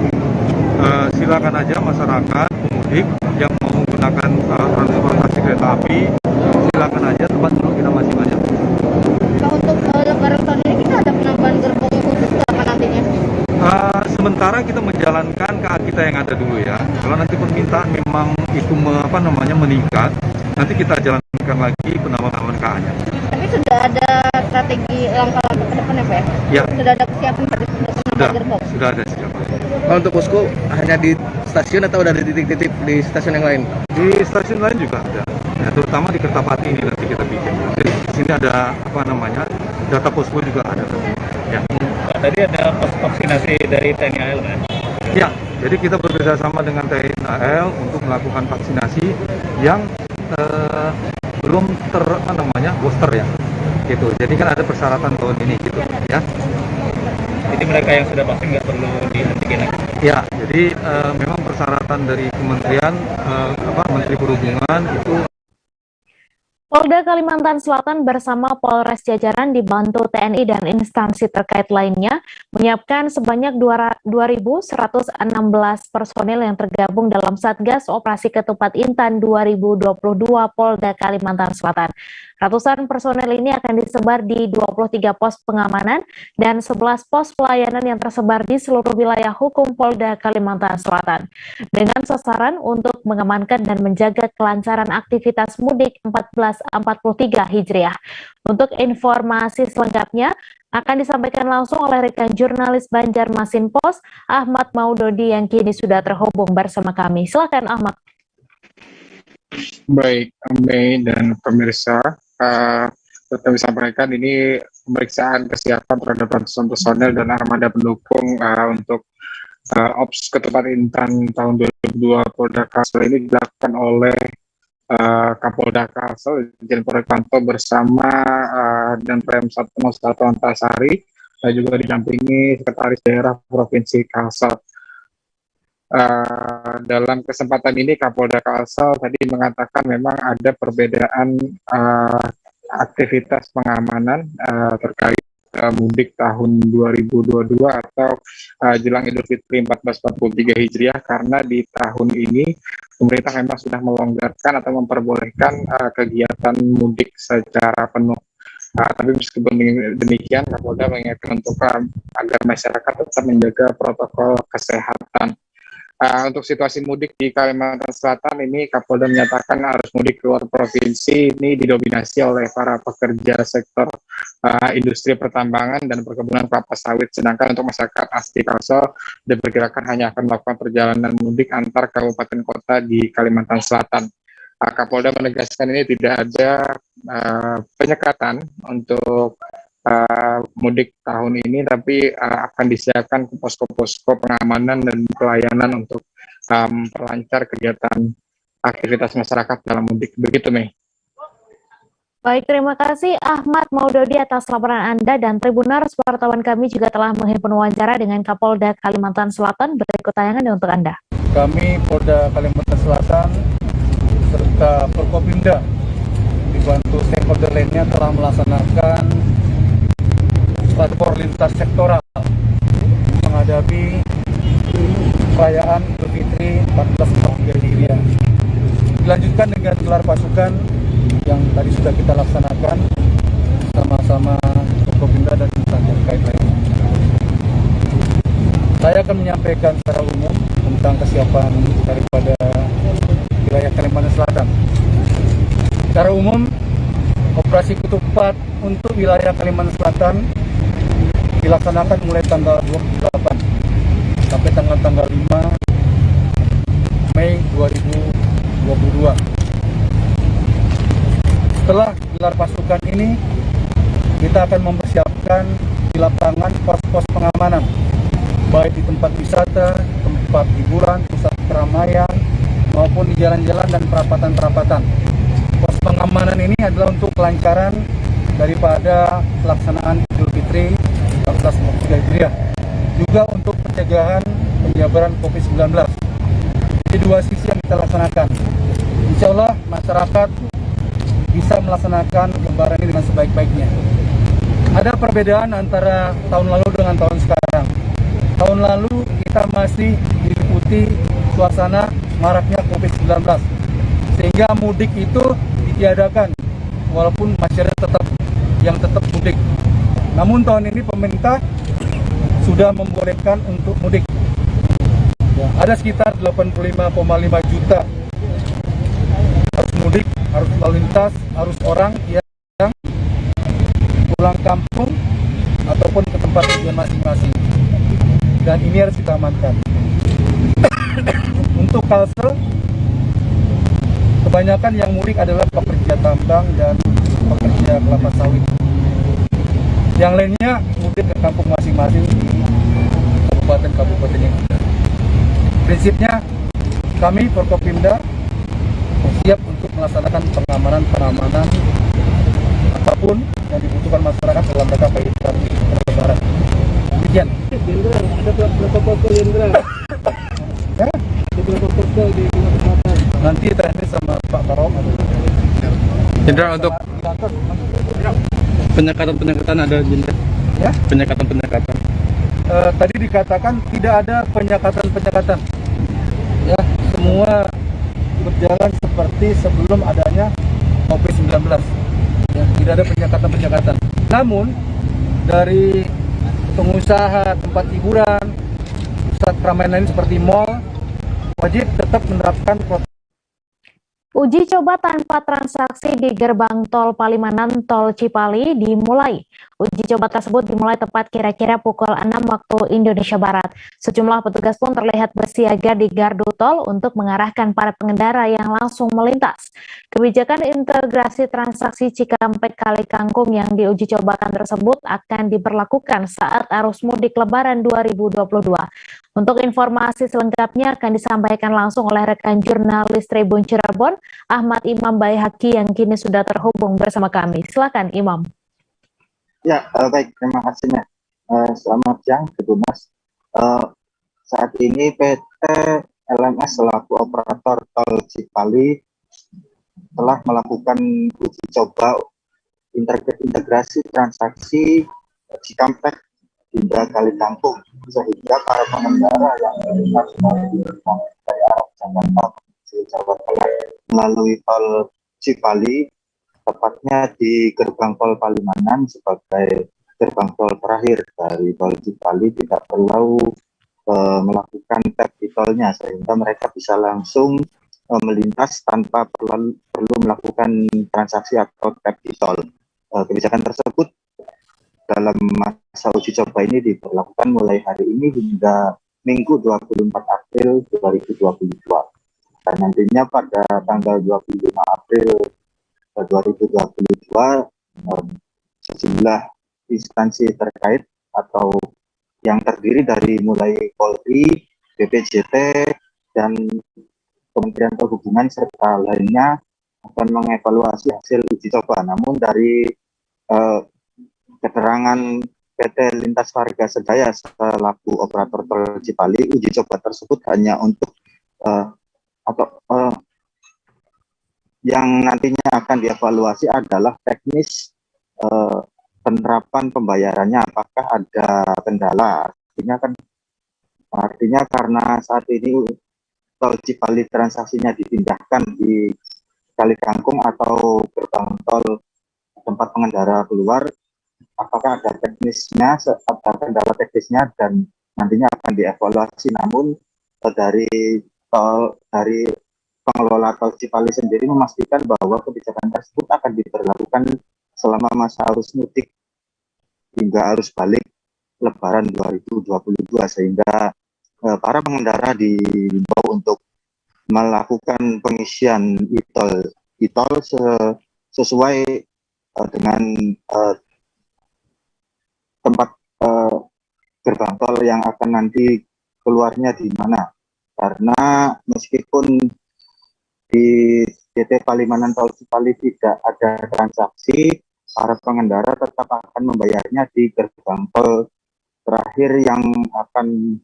silakan aja masyarakat pemudik yang mau menggunakan transportasi kereta api, silakan aja, tempat duduk kita masih banyak. Pak, untuk lebaran tahun ini kita ada penambahan gerbong khusus apa nantinya? Sementara kita menjalankan KA kita yang ada dulu ya. Kalau nanti permintaan memang itu meningkat, nanti kita jalankan lagi penambahan KA-nya. Tapi sudah ada strategi langkah-langkah ke depan ya, Pak? Ya. Sudah ada kesiapan untuk penambahan gerbong? Sudah ada siapa. Untuk posko hanya di stasiun atau ada di titik-titik di stasiun yang lain? Di stasiun lain juga ada. Ya, terutama di Kertapati ini nanti kita bikin. Jadi di sini ada data posko juga ada. Ya. Tadi ada pos vaksinasi dari TNI AL kan? Ya, jadi kita bekerjasama dengan TNI AL untuk melakukan vaksinasi yang belum booster ya, gitu. Jadi kan ada persyaratan tahun ini gitu, ya. Jadi mereka yang sudah vaksin nggak perlu di antigen lagi? Ya, Jadi memang persyaratan dari Kementerian Menteri Perhubungan itu. Polda Kalimantan Selatan bersama Polres jajaran dibantu TNI dan instansi terkait lainnya menyiapkan sebanyak 2.116 personil yang tergabung dalam Satgas Operasi Ketupat Intan 2022 Polda Kalimantan Selatan. Ratusan personel ini akan disebar di 23 pos pengamanan dan 11 pos pelayanan yang tersebar di seluruh wilayah hukum Polda Kalimantan Selatan. Dengan sasaran untuk mengamankan dan menjaga kelancaran aktivitas mudik 1443 Hijriah. Untuk informasi selengkapnya akan disampaikan langsung oleh rekan jurnalis Banjarmasin Pos, Ahmad Maudodi yang kini sudah terhubung bersama kami. Silakan Ahmad. Baik, Mei dan pemirsa, tetap disampaikan ini pemeriksaan kesiapan terhadap ratusan personel dan armada pendukung untuk Ops Ketupat Intan tahun 2022 Polda Kalsel ini dilakukan oleh Kapolda Kalsel, Jenderal Polrekanto bersama dan Rem 101 Antasari, dan juga didampingi Sekretaris Daerah Provinsi Kalsel. Dalam kesempatan ini Kapolda Kalsel tadi mengatakan memang ada perbedaan aktivitas pengamanan terkait mudik tahun 2022 atau jelang Idul Fitri 1443 Hijriah, karena di tahun ini pemerintah memang sudah melonggarkan atau memperbolehkan kegiatan mudik secara penuh. Tapi meskipun demikian, Kapolda mengingatkan untuk agar masyarakat tetap menjaga protokol kesehatan. Untuk situasi mudik di Kalimantan Selatan ini, Kapolda menyatakan arus mudik keluar provinsi ini didominasi oleh para pekerja sektor industri pertambangan dan perkebunan kelapa sawit, sedangkan untuk masyarakat asli Kalsel diperkirakan hanya akan melakukan perjalanan mudik antar kabupaten kota di Kalimantan Selatan. Kapolda menegaskan ini tidak ada penyekatan untuk mudik tahun ini, tapi akan disiapkan posko-posko pengamanan dan pelayanan untuk memperlancar kegiatan aktivitas masyarakat dalam mudik. Begitu, Mei. Baik, terima kasih Ahmad Maudodi atas laporan Anda, dan Tribuners, wartawan kami juga telah menghimpun wawancara dengan Kapolda Kalimantan Selatan. Berikut tayangan untuk Anda. Kami Polda Kalimantan Selatan serta Forkopimda dibantu stakeholder lainnya telah melaksanakan platform lintas sektoral menghadapi perayaan Idul Fitri 1443 Hijriah. Dilanjutkan dengan gelar pasukan yang tadi sudah kita laksanakan sama-sama Forkopimda dan instansi terkait lainnya. Saya akan menyampaikan secara umum tentang kesiapan daripada wilayah Kalimantan Selatan. Secara umum, operasi ketupat untuk wilayah Kalimantan Selatan dilaksanakan mulai tanggal 28 sampai tanggal 5 Mei 2022. Setelah gelar pasukan ini, kita akan mempersiapkan di lapangan pos-pos pengamanan, baik di tempat wisata, tempat hiburan, pusat keramaian, maupun di jalan-jalan dan perapatan-perapatan. Pos pengamanan ini adalah untuk kelancaran daripada pelaksanaan Idul Fitri 1443 Hijriah, juga untuk pencegahan penyebaran COVID-19. Jadi dua sisi yang kita laksanakan. Insya Allah masyarakat bisa melaksanakan lebaran ini dengan sebaik-baiknya. Ada perbedaan antara tahun lalu dengan tahun sekarang. Tahun lalu kita masih diliputi suasana maraknya COVID-19, sehingga mudik itu ditiadakan, walaupun masyarakat tetap mudik. Namun tahun ini pemerintah sudah membolehkan untuk mudik. Ada sekitar 85,5 juta arus mudik, arus lalu lintas, arus orang yang pulang kampung ataupun ke tempat tujuan masing-masing. Dan ini harus kita amankan. Untuk Kalsel, kebanyakan yang mudik adalah pekerja tambang dan pekerja kelapa sawit. Yang lainnya mudik ke kampung masing-masing di kabupaten yang ada. Prinsipnya, kami Forkopimda siap untuk melaksanakan pengamanan apapun yang dibutuhkan masyarakat dalam rangka kaitan lebaran. Demikian. Nanti teknis sama Pak Karom. Jenderal, untuk penyekatan ada jenderal? Ya? Penyekatan. Tadi dikatakan tidak ada penyekatan. Ya, semua berjalan seperti sebelum adanya COVID-19. Ya, tidak ada penyekatan. Namun dari pengusaha tempat hiburan, pusat keramaian lain seperti mall, wajib tetap menerapkan protokol. Uji coba tanpa transaksi di gerbang tol Palimanan Tol Cipali dimulai. Uji coba tersebut dimulai tepat kira-kira pukul 6 waktu Indonesia Barat. Sejumlah petugas pun terlihat bersiaga di gardu tol untuk mengarahkan para pengendara yang langsung melintas. Kebijakan integrasi transaksi Cikampek Kali Kangkung yang diuji cobakan tersebut akan diberlakukan saat arus mudik Lebaran 2022. Untuk informasi selengkapnya akan disampaikan langsung oleh rekan jurnalis Tribun Cirebon, Ahmad Imam Baihaqi yang kini sudah terhubung bersama kami. Silakan Imam. Ya, baik, terima kasih. Selamat siang, Mas. Saat ini PT LMS selaku operator tol Cipali telah melakukan uji coba integrasi transaksi Cikampek hingga Kali Kangkung, sehingga para pengendara yang melintas dari arah Jakarta menuju Jawa Tengah melalui tol Cipali, tepatnya di gerbang tol Palimanan sebagai gerbang tol terakhir dari tol Cipali, tidak perlu melakukan tap di tolnya, sehingga mereka bisa langsung melintas tanpa perlu melakukan transaksi atau tap di tol. Kebijakan tersebut dalam masa uji coba ini diberlakukan mulai hari ini hingga Minggu 24 April 2022. Dan nantinya pada tanggal 25 April 2022 sejumlah instansi terkait atau yang terdiri dari mulai Polri, BPJT, dan Kementerian Perhubungan serta lainnya akan mengevaluasi hasil uji coba. Namun dari keterangan PT Lintas Varga Sedaya selaku operator tol Cipali, uji coba tersebut hanya untuk yang nantinya akan dievaluasi adalah teknis penerapan pembayarannya, apakah ada kendala. Artinya karena saat ini tol Cipali transaksinya dipindahkan di Kali Kangkung atau gerbang tol tempat pengendara keluar, apakah ada teknisnya, ada kendala teknisnya, dan nantinya akan dievaluasi. Namun dari pengelola tol Cipali sendiri memastikan bahwa kebijakan tersebut akan diberlakukan selama masa arus mudik hingga arus balik Lebaran 2022, sehingga para pengendara diimbau untuk melakukan pengisian e-tol sesuai dengan tempat gerbang tol yang akan nanti keluarnya di mana. Karena meskipun di PT Palimanan Tol Cipali tidak ada transaksi, para pengendara tetap akan membayarnya di gerbang tol terakhir yang akan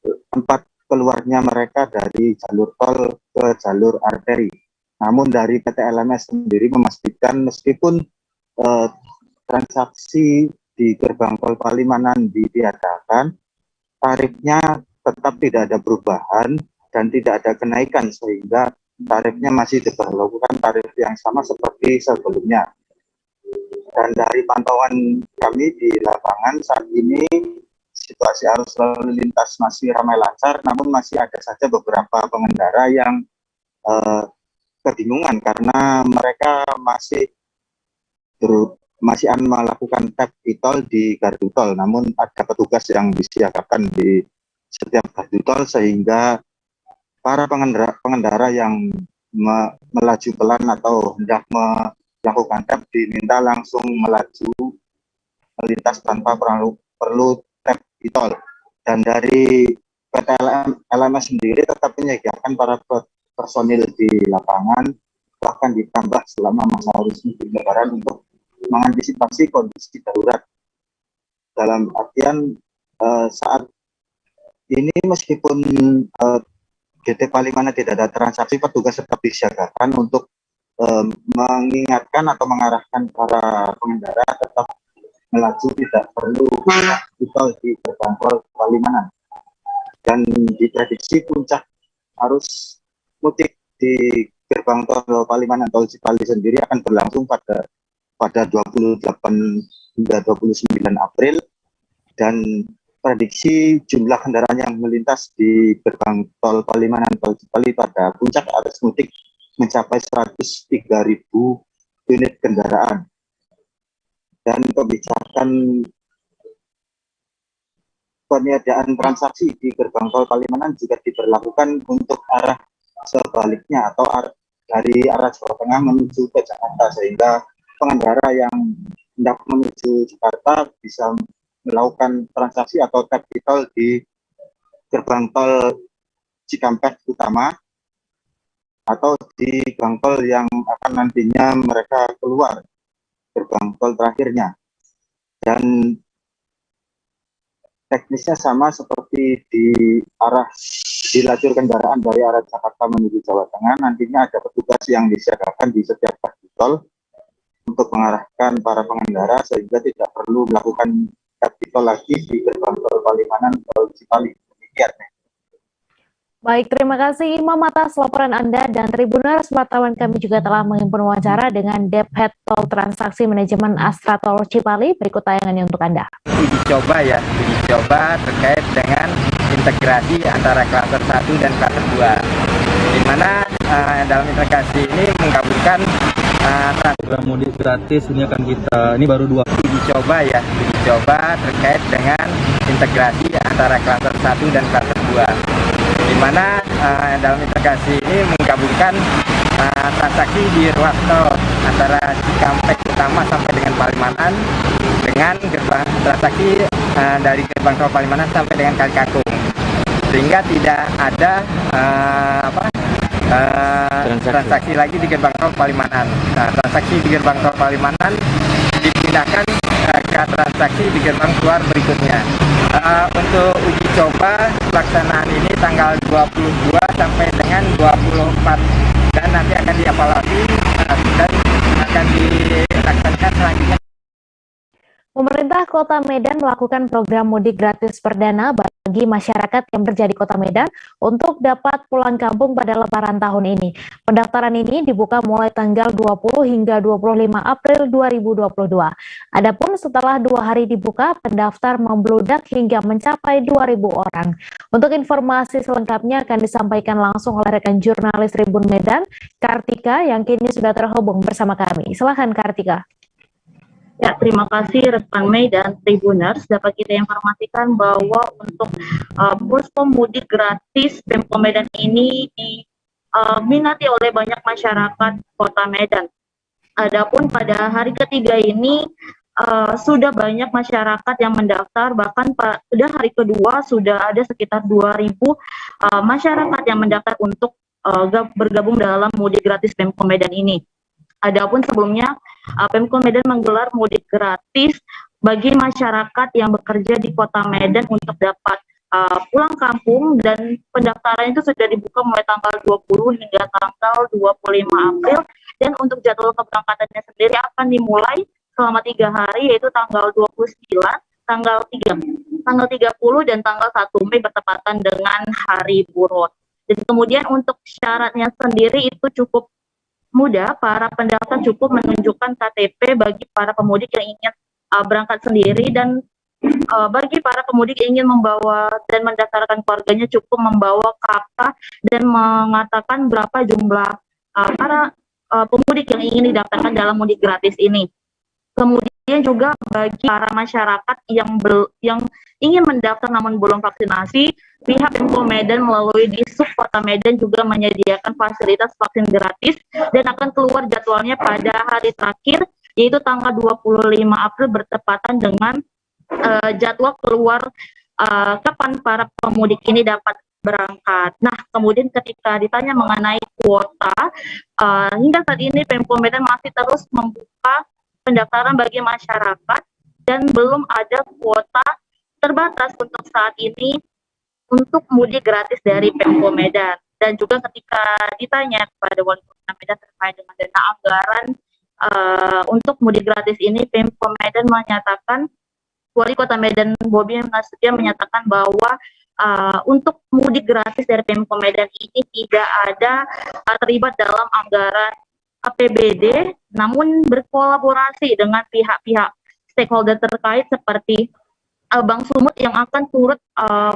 tempat keluarnya mereka dari jalur tol ke jalur arteri. Namun dari PT LMS sendiri memastikan meskipun transaksi di gerbang tol Palimanan ditiadakan, tarifnya tetap tidak ada perubahan dan tidak ada kenaikan, sehingga tarifnya masih diberlakukan tarif yang sama seperti sebelumnya. Dan dari pantauan kami di lapangan saat ini situasi arus lalu lintas masih ramai lancar, namun masih ada saja beberapa pengendara yang kebingungan karena mereka masih melakukan tap e-tol di gardu tol, namun ada petugas yang disiagakan di setiap gardu tol, sehingga para pengendara yang melaju pelan atau hendak melakukan tap diminta langsung melaju melintas tanpa perlu tap e-tol. Dan dari PT LMS sendiri tetap menyediakan para personil di lapangan, bahkan ditambah selama masa arus mudik Lebaran untuk mengantisipasi kondisi darurat. Dalam artian saat ini meskipun GT Palimanan tidak ada transaksi, petugas tetap disiagakan untuk mengingatkan atau mengarahkan para pengendara tetap melaju, tidak perlu di tol di gerbang tol Palimanan. Dan diprediksi puncak arus mudik di gerbang tol Palimanan tol Cipali sendiri akan berlangsung pada 28 hingga 29 April, dan prediksi jumlah kendaraan yang melintas di gerbang tol Palimanan tol Cipali pada puncak arus mudik mencapai 103.000 unit kendaraan. Dan kebijakan peniadaan transaksi di gerbang tol Palimanan juga diberlakukan untuk arah sebaliknya atau dari arah Jawa Tengah menuju ke Jakarta, sehingga pengendara yang hendak menuju Jakarta bisa melakukan transaksi atau tap tol di gerbang tol Cikampek utama atau di gerbang tol yang akan nantinya mereka keluar gerbang tol terakhirnya. Dan teknisnya sama seperti di lajur kendaraan dari arah Jakarta menuju Jawa Tengah, nantinya ada petugas yang disiagakan di setiap gardu tol untuk mengarahkan para pengendara sehingga tidak perlu melakukan tol lagi di gerbang tol Palimanan tol Cipali. Demikian. Baik, terima kasih Imam atas laporan Anda, dan Tribuners wartawan kami juga telah menghimpun wawancara dengan Dephead Tol Transaksi Manajemen Astra Tol Cipali. Berikut tayangannya untuk Anda. Uji coba terkait dengan integrasi antara klaster 1 dan klaster 2, di mana dalam integrasi ini menggabungkan program mudik gratis. Ini akan ini baru 2 uji coba terkait dengan integrasi antara klaster 1 dan klaster 2, di mana dalam integrasi ini menggabungkan transaksi di ruas tol antara Cikampek utama sampai dengan Palimanan dengan gerbang transaksi dari gerbang tol Palimanan sampai dengan Kalikangkung, sehingga tidak ada transaksi lagi di gerbang tol Palimanan. Nah, transaksi di gerbang tol Palimanan dipindahkan ke transaksi di gerbang keluar berikutnya. Untuk uji coba pelaksanaan ini tanggal 22 sampai dengan 24, dan nanti akan dievaluasi dan akan dilaksanakan selanjutnya. Pemerintah Kota Medan melakukan program mudik gratis perdana bagi masyarakat yang berada di Kota Medan untuk dapat pulang kampung pada Lebaran tahun ini. Pendaftaran ini dibuka mulai tanggal 20 hingga 25 April 2022. Adapun setelah 2 hari dibuka, pendaftar membludak hingga mencapai 2.000 orang. Untuk informasi selengkapnya akan disampaikan langsung oleh rekan jurnalis Tribun Medan, Kartika, yang kini sudah terhubung bersama kami. Silakan Kartika. Ya, terima kasih rekan Mei dan Tribuners. Dapat kita informasikan bahwa untuk posko mudik gratis Pemko Medan ini diminati oleh banyak masyarakat Kota Medan. Adapun pada hari ketiga ini sudah banyak masyarakat yang mendaftar, bahkan pada hari kedua sudah ada sekitar 2.000 masyarakat yang mendaftar untuk bergabung dalam mudik gratis Pemko Medan ini. Adapun sebelumnya Pemko Medan menggelar mudik gratis bagi masyarakat yang bekerja di Kota Medan untuk dapat pulang kampung, dan pendaftaran itu sudah dibuka mulai tanggal 20 hingga tanggal 25 April, dan untuk jadwal keberangkatannya sendiri akan dimulai selama 3 hari, yaitu tanggal 29, tanggal 30 dan tanggal 1 Mei bertepatan dengan Hari Buruh. Dan kemudian untuk syaratnya sendiri itu cukup mudah. Para pendaftar cukup menunjukkan KTP bagi para pemudik yang ingin berangkat sendiri, dan bagi para pemudik yang ingin membawa dan mendaftarkan keluarganya cukup membawa KK dan mengatakan berapa jumlah para pemudik yang ingin didaftarkan dalam mudik gratis ini. Kemudian juga bagi para masyarakat yang ingin mendaftar namun belum vaksinasi, pihak Pemko Medan melalui Disub Kota Medan juga menyediakan fasilitas vaksin gratis, dan akan keluar jadwalnya pada hari terakhir, yaitu tanggal 25 April bertepatan dengan jadwal keluar kapan para pemudik ini dapat berangkat. Nah, kemudian ketika ditanya mengenai kuota, hingga saat ini Pemko Medan masih terus membuka pendaftaran bagi masyarakat, dan belum ada kuota terbatas untuk saat ini untuk mudik gratis dari Pemko Medan. Dan juga ketika ditanya kepada Wali Kota Medan terkait dengan dana anggaran untuk mudik gratis ini, Pemko Medan menyatakan, Wali Kota Medan Bobi Nasution menyatakan bahwa untuk mudik gratis dari Pemko Medan ini tidak ada terlibat dalam anggaran APBD, namun berkolaborasi dengan pihak-pihak stakeholder terkait seperti Bank Sumut yang akan turut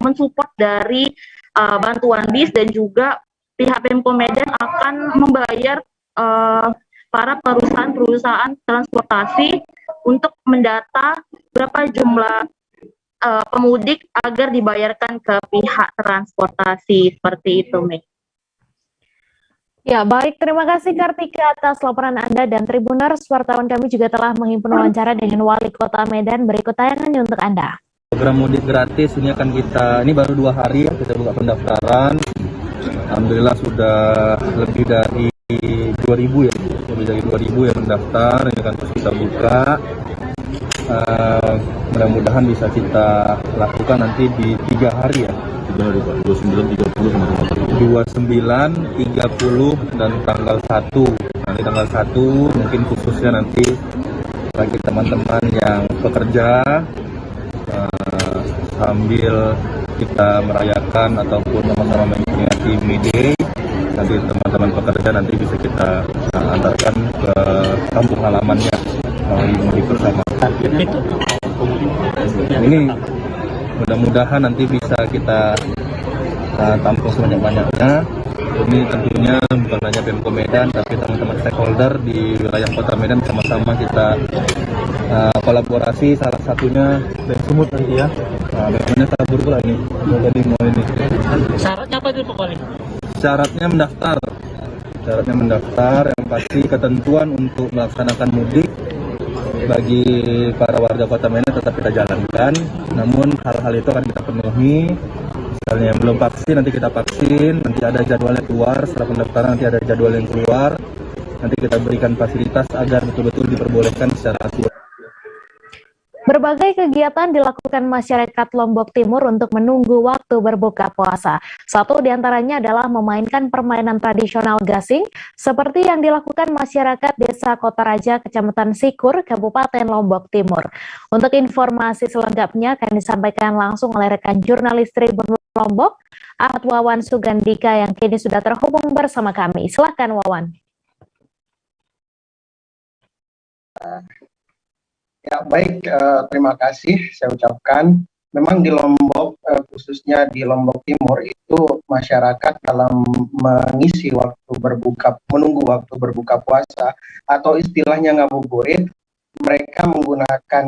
mensupport dari bantuan bis, dan juga pihak Pemko Medan akan membayar para perusahaan transportasi untuk mendata berapa jumlah pemudik agar dibayarkan ke pihak transportasi, seperti itu, Mei. Ya, baik. Terima kasih Kartika atas laporan Anda, dan Tribuners, wartawan kami juga telah menghimpun wawancara dengan Wali Kota Medan. Berikut tayangannya untuk Anda. Program mudik gratis ini akan ini baru 2 hari ya kita buka pendaftaran. Alhamdulillah sudah lebih dari 2.000 ya, lebih dari 2.000 yang mendaftar. Ini akan terus kita buka. Mudah-mudahan bisa kita lakukan nanti di 3 hari ya. 29, 30 dan tanggal 1. Nanti tanggal 1 mungkin khususnya nanti bagi teman-teman yang bekerja, sambil kita merayakan ataupun sama-sama memperingati May Day, nanti teman-teman pekerja nanti bisa kita antarkan ke kampung halamannya melalui mudik bersama. Ini mudah-mudahan nanti bisa kita tampung sebanyak-banyaknya. Ini tentunya bukan hanya Pemko Medan, tapi teman-teman stakeholder di wilayah Kota Medan sama-sama kita kolaborasi, salah satunya Bank Sumut nanti ya. Bagaimana kabur pula ini, tadi mau ini. Syaratnya apa itu Pak Wali? Syaratnya mendaftar, yang pasti ketentuan untuk melaksanakan mudik bagi para warga Kota Medan tetap kita jalankan, namun hal-hal itu akan kita penuhi. Misalnya yang belum vaksin, nanti kita vaksin, nanti ada jadwalnya keluar, setelah pendaftaran nanti ada jadwal yang keluar, nanti kita berikan fasilitas agar betul-betul diperbolehkan secara aturan. Berbagai kegiatan dilakukan masyarakat Lombok Timur untuk menunggu waktu berbuka puasa. Satu diantaranya adalah memainkan permainan tradisional gasing, seperti yang dilakukan masyarakat Desa Kotaraja, Kecamatan Sikur, Kabupaten Lombok Timur. Untuk informasi selengkapnya akan disampaikan langsung oleh rekan jurnalis Tribun Lombok, Ahmad Wawan Sugandika, yang kini sudah terhubung bersama kami. Silakan Wawan. Ya baik, terima kasih saya ucapkan. Memang di Lombok, khususnya di Lombok Timur itu masyarakat dalam mengisi waktu menunggu waktu berbuka puasa atau istilahnya ngabuburit, mereka menggunakan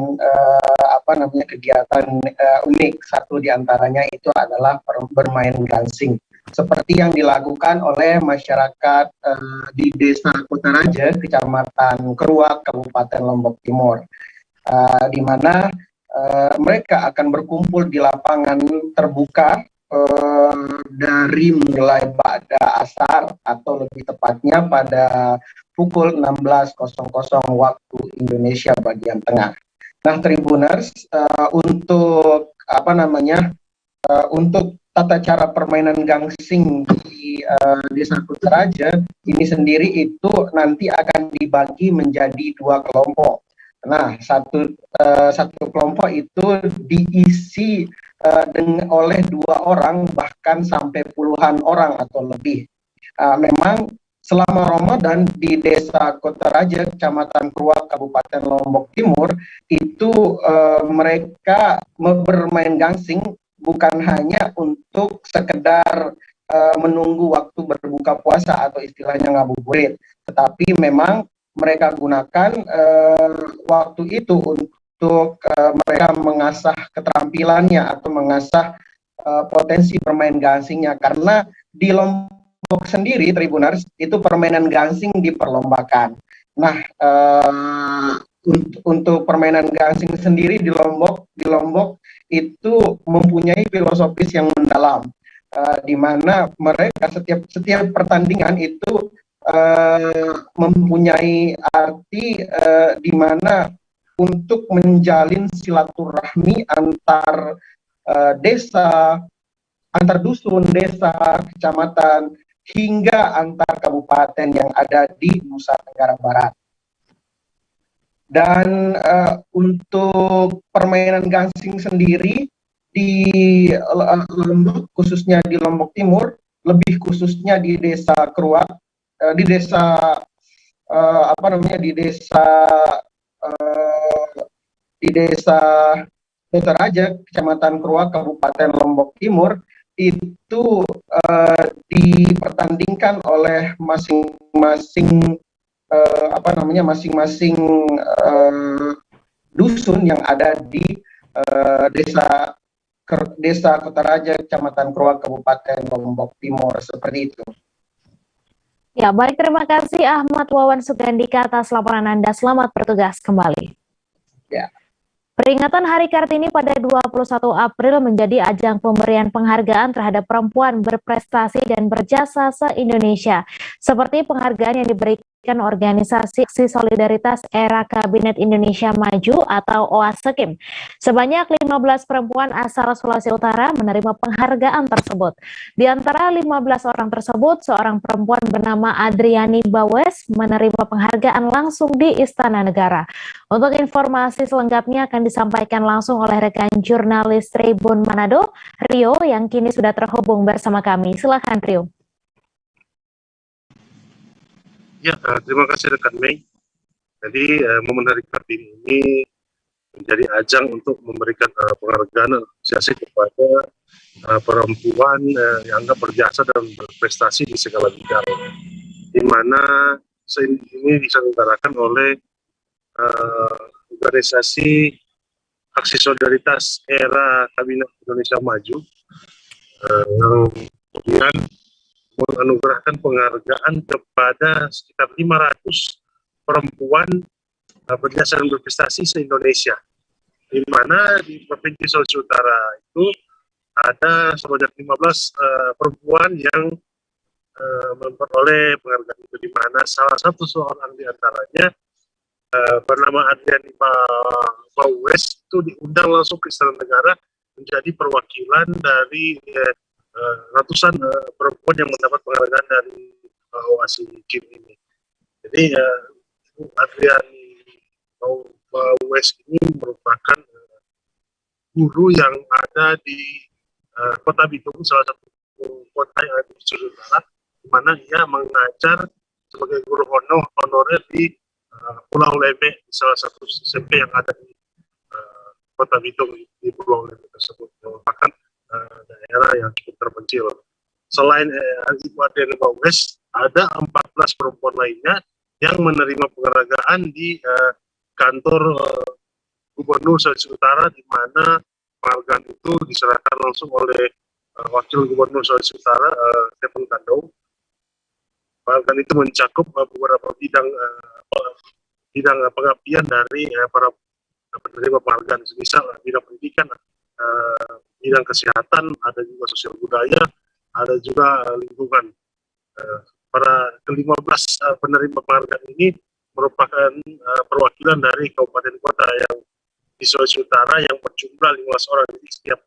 kegiatan unik. Satu diantaranya itu adalah bermain gangsing, seperti yang dilakukan oleh masyarakat di Desa Kotaraja, Kecamatan Keruak, Kabupaten Lombok Timur. Di mana mereka akan berkumpul di lapangan terbuka dari mulai pada asar atau lebih tepatnya pada pukul 16.00 waktu Indonesia bagian tengah. Nah, Tribuners, untuk untuk tata cara permainan gangsing di Desa Kotaraja ini sendiri itu nanti akan dibagi menjadi 2 kelompok. Nah, satu kelompok itu diisi oleh 2 orang bahkan sampai puluhan orang atau lebih. Memang selama Ramadan di Desa Kotaraja, Kecamatan Keruak, Kabupaten Lombok Timur itu mereka bermain gangsing bukan hanya untuk sekedar menunggu waktu berbuka puasa atau istilahnya ngabuburit, tetapi memang mereka gunakan waktu itu untuk mereka mengasah keterampilannya atau mengasah potensi bermain gangsingnya, karena di Lombok sendiri, Tribuners, itu permainan gangsing diperlombakan. Nah, untuk permainan gangsing sendiri di Lombok itu mempunyai filosofis yang mendalam, di mana mereka setiap pertandingan itu mempunyai arti di mana untuk menjalin silaturahmi antar desa, antar dusun, desa, kecamatan, hingga antar kabupaten yang ada di Nusa Tenggara Barat. Dan untuk permainan gangsing sendiri di Lombok, khususnya di Lombok Timur, lebih khususnya di Desa Keruak, di desa di desa Toraja, Kecamatan Keruak, Kabupaten Lombok Timur, itu dipertandingkan oleh masing-masing masing-masing dusun yang ada di desa Toraja, Kecamatan Keruak, Kabupaten Lombok Timur, seperti itu. Ya, baik, terima kasih Ahmad Wawan Sugandika atas laporan Anda. Selamat bertugas kembali. Ya. Peringatan Hari Kartini pada 21 April menjadi ajang pemberian penghargaan terhadap perempuan berprestasi dan berjasa se-Indonesia, seperti penghargaan yang diberikan Organisasi Aksi Solidaritas Era Kabinet Indonesia Maju atau OASEKIM. Sebanyak 15 perempuan asal Sulawesi Utara menerima penghargaan tersebut. Di antara 15 orang tersebut, seorang perempuan bernama Adriani Bawes menerima penghargaan langsung di Istana Negara. Untuk informasi selengkapnya akan disampaikan langsung oleh rekan jurnalis Tribun Manado, Rio, yang kini sudah terhubung bersama kami. Silakan, Rio. Ya, terima kasih rekan Mei. Jadi momen Hari Kartini ini menjadi ajang untuk memberikan penghargaan apresiasi kepada perempuan yang anggap berjasa dan berprestasi di segala bidang, di mana ini diselenggarakan oleh Organisasi Aksi Solidaritas Era Kabinet Indonesia Maju, yang kemudian menganugerahkan penghargaan kepada sekitar 500 perempuan berjasa dan berprestasi se-Indonesia, di mana di Provinsi Sulawesi Utara itu ada sebanyak 15 perempuan yang memperoleh penghargaan itu, di mana salah satu seorang di antaranya bernama Adriani Bawes itu diundang langsung ke Istana Negara menjadi perwakilan dari ratusan perempuan yang mendapat penghargaan dari OASEKIM ini. Jadi Adriani Bawes ini merupakan guru yang ada di Kota Bitung, salah satu kota yang ada di Sulawesi Utara, di mana ia mengajar sebagai guru honorer di Pulau Leme, salah satu SMP yang ada di Kota Bitung di Pulau Leme tersebut, yang merupakan daerah yang cukup terpencil. Selain Ibu Adriani Bawes, ada 14 perempuan lainnya yang menerima penghargaan di kantor Gubernur Sulawesi Utara, di mana penghargaan itu diserahkan langsung oleh Wakil Gubernur Sulawesi Utara, Stephen Kandau. Penghargaan itu mencakup beberapa bidang pengabdian dari para penerima penghargaan, misal bidang pendidikan, bidang kesehatan, ada juga sosial budaya, ada juga lingkungan. Para ke-15 penerima penghargaan ini merupakan perwakilan dari kabupaten kota yang di Sulawesi Utara yang berjumlah 15 orang. Jadi setiap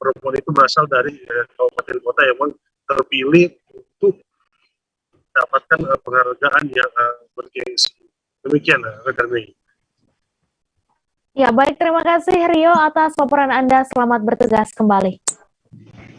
perempuan itu berasal dari kabupaten kota yang memang terpilih untuk mendapatkan penghargaan yang bergengsi. Demikian, rekan Mei. Ya, baik, terima kasih Rio atas laporan Anda. Selamat bertugas kembali.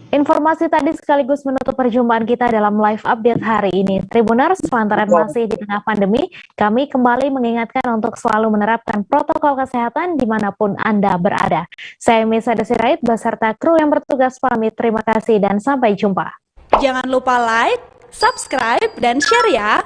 Informasi tadi sekaligus menutup perjumpaan kita dalam live update hari ini. Tribuners, lantaran masih di tengah pandemi, kami kembali mengingatkan untuk selalu menerapkan protokol kesehatan dimanapun Anda berada. Saya Misa Desirait beserta kru yang bertugas pamit. Terima kasih dan sampai jumpa. Jangan lupa like, subscribe, dan share ya.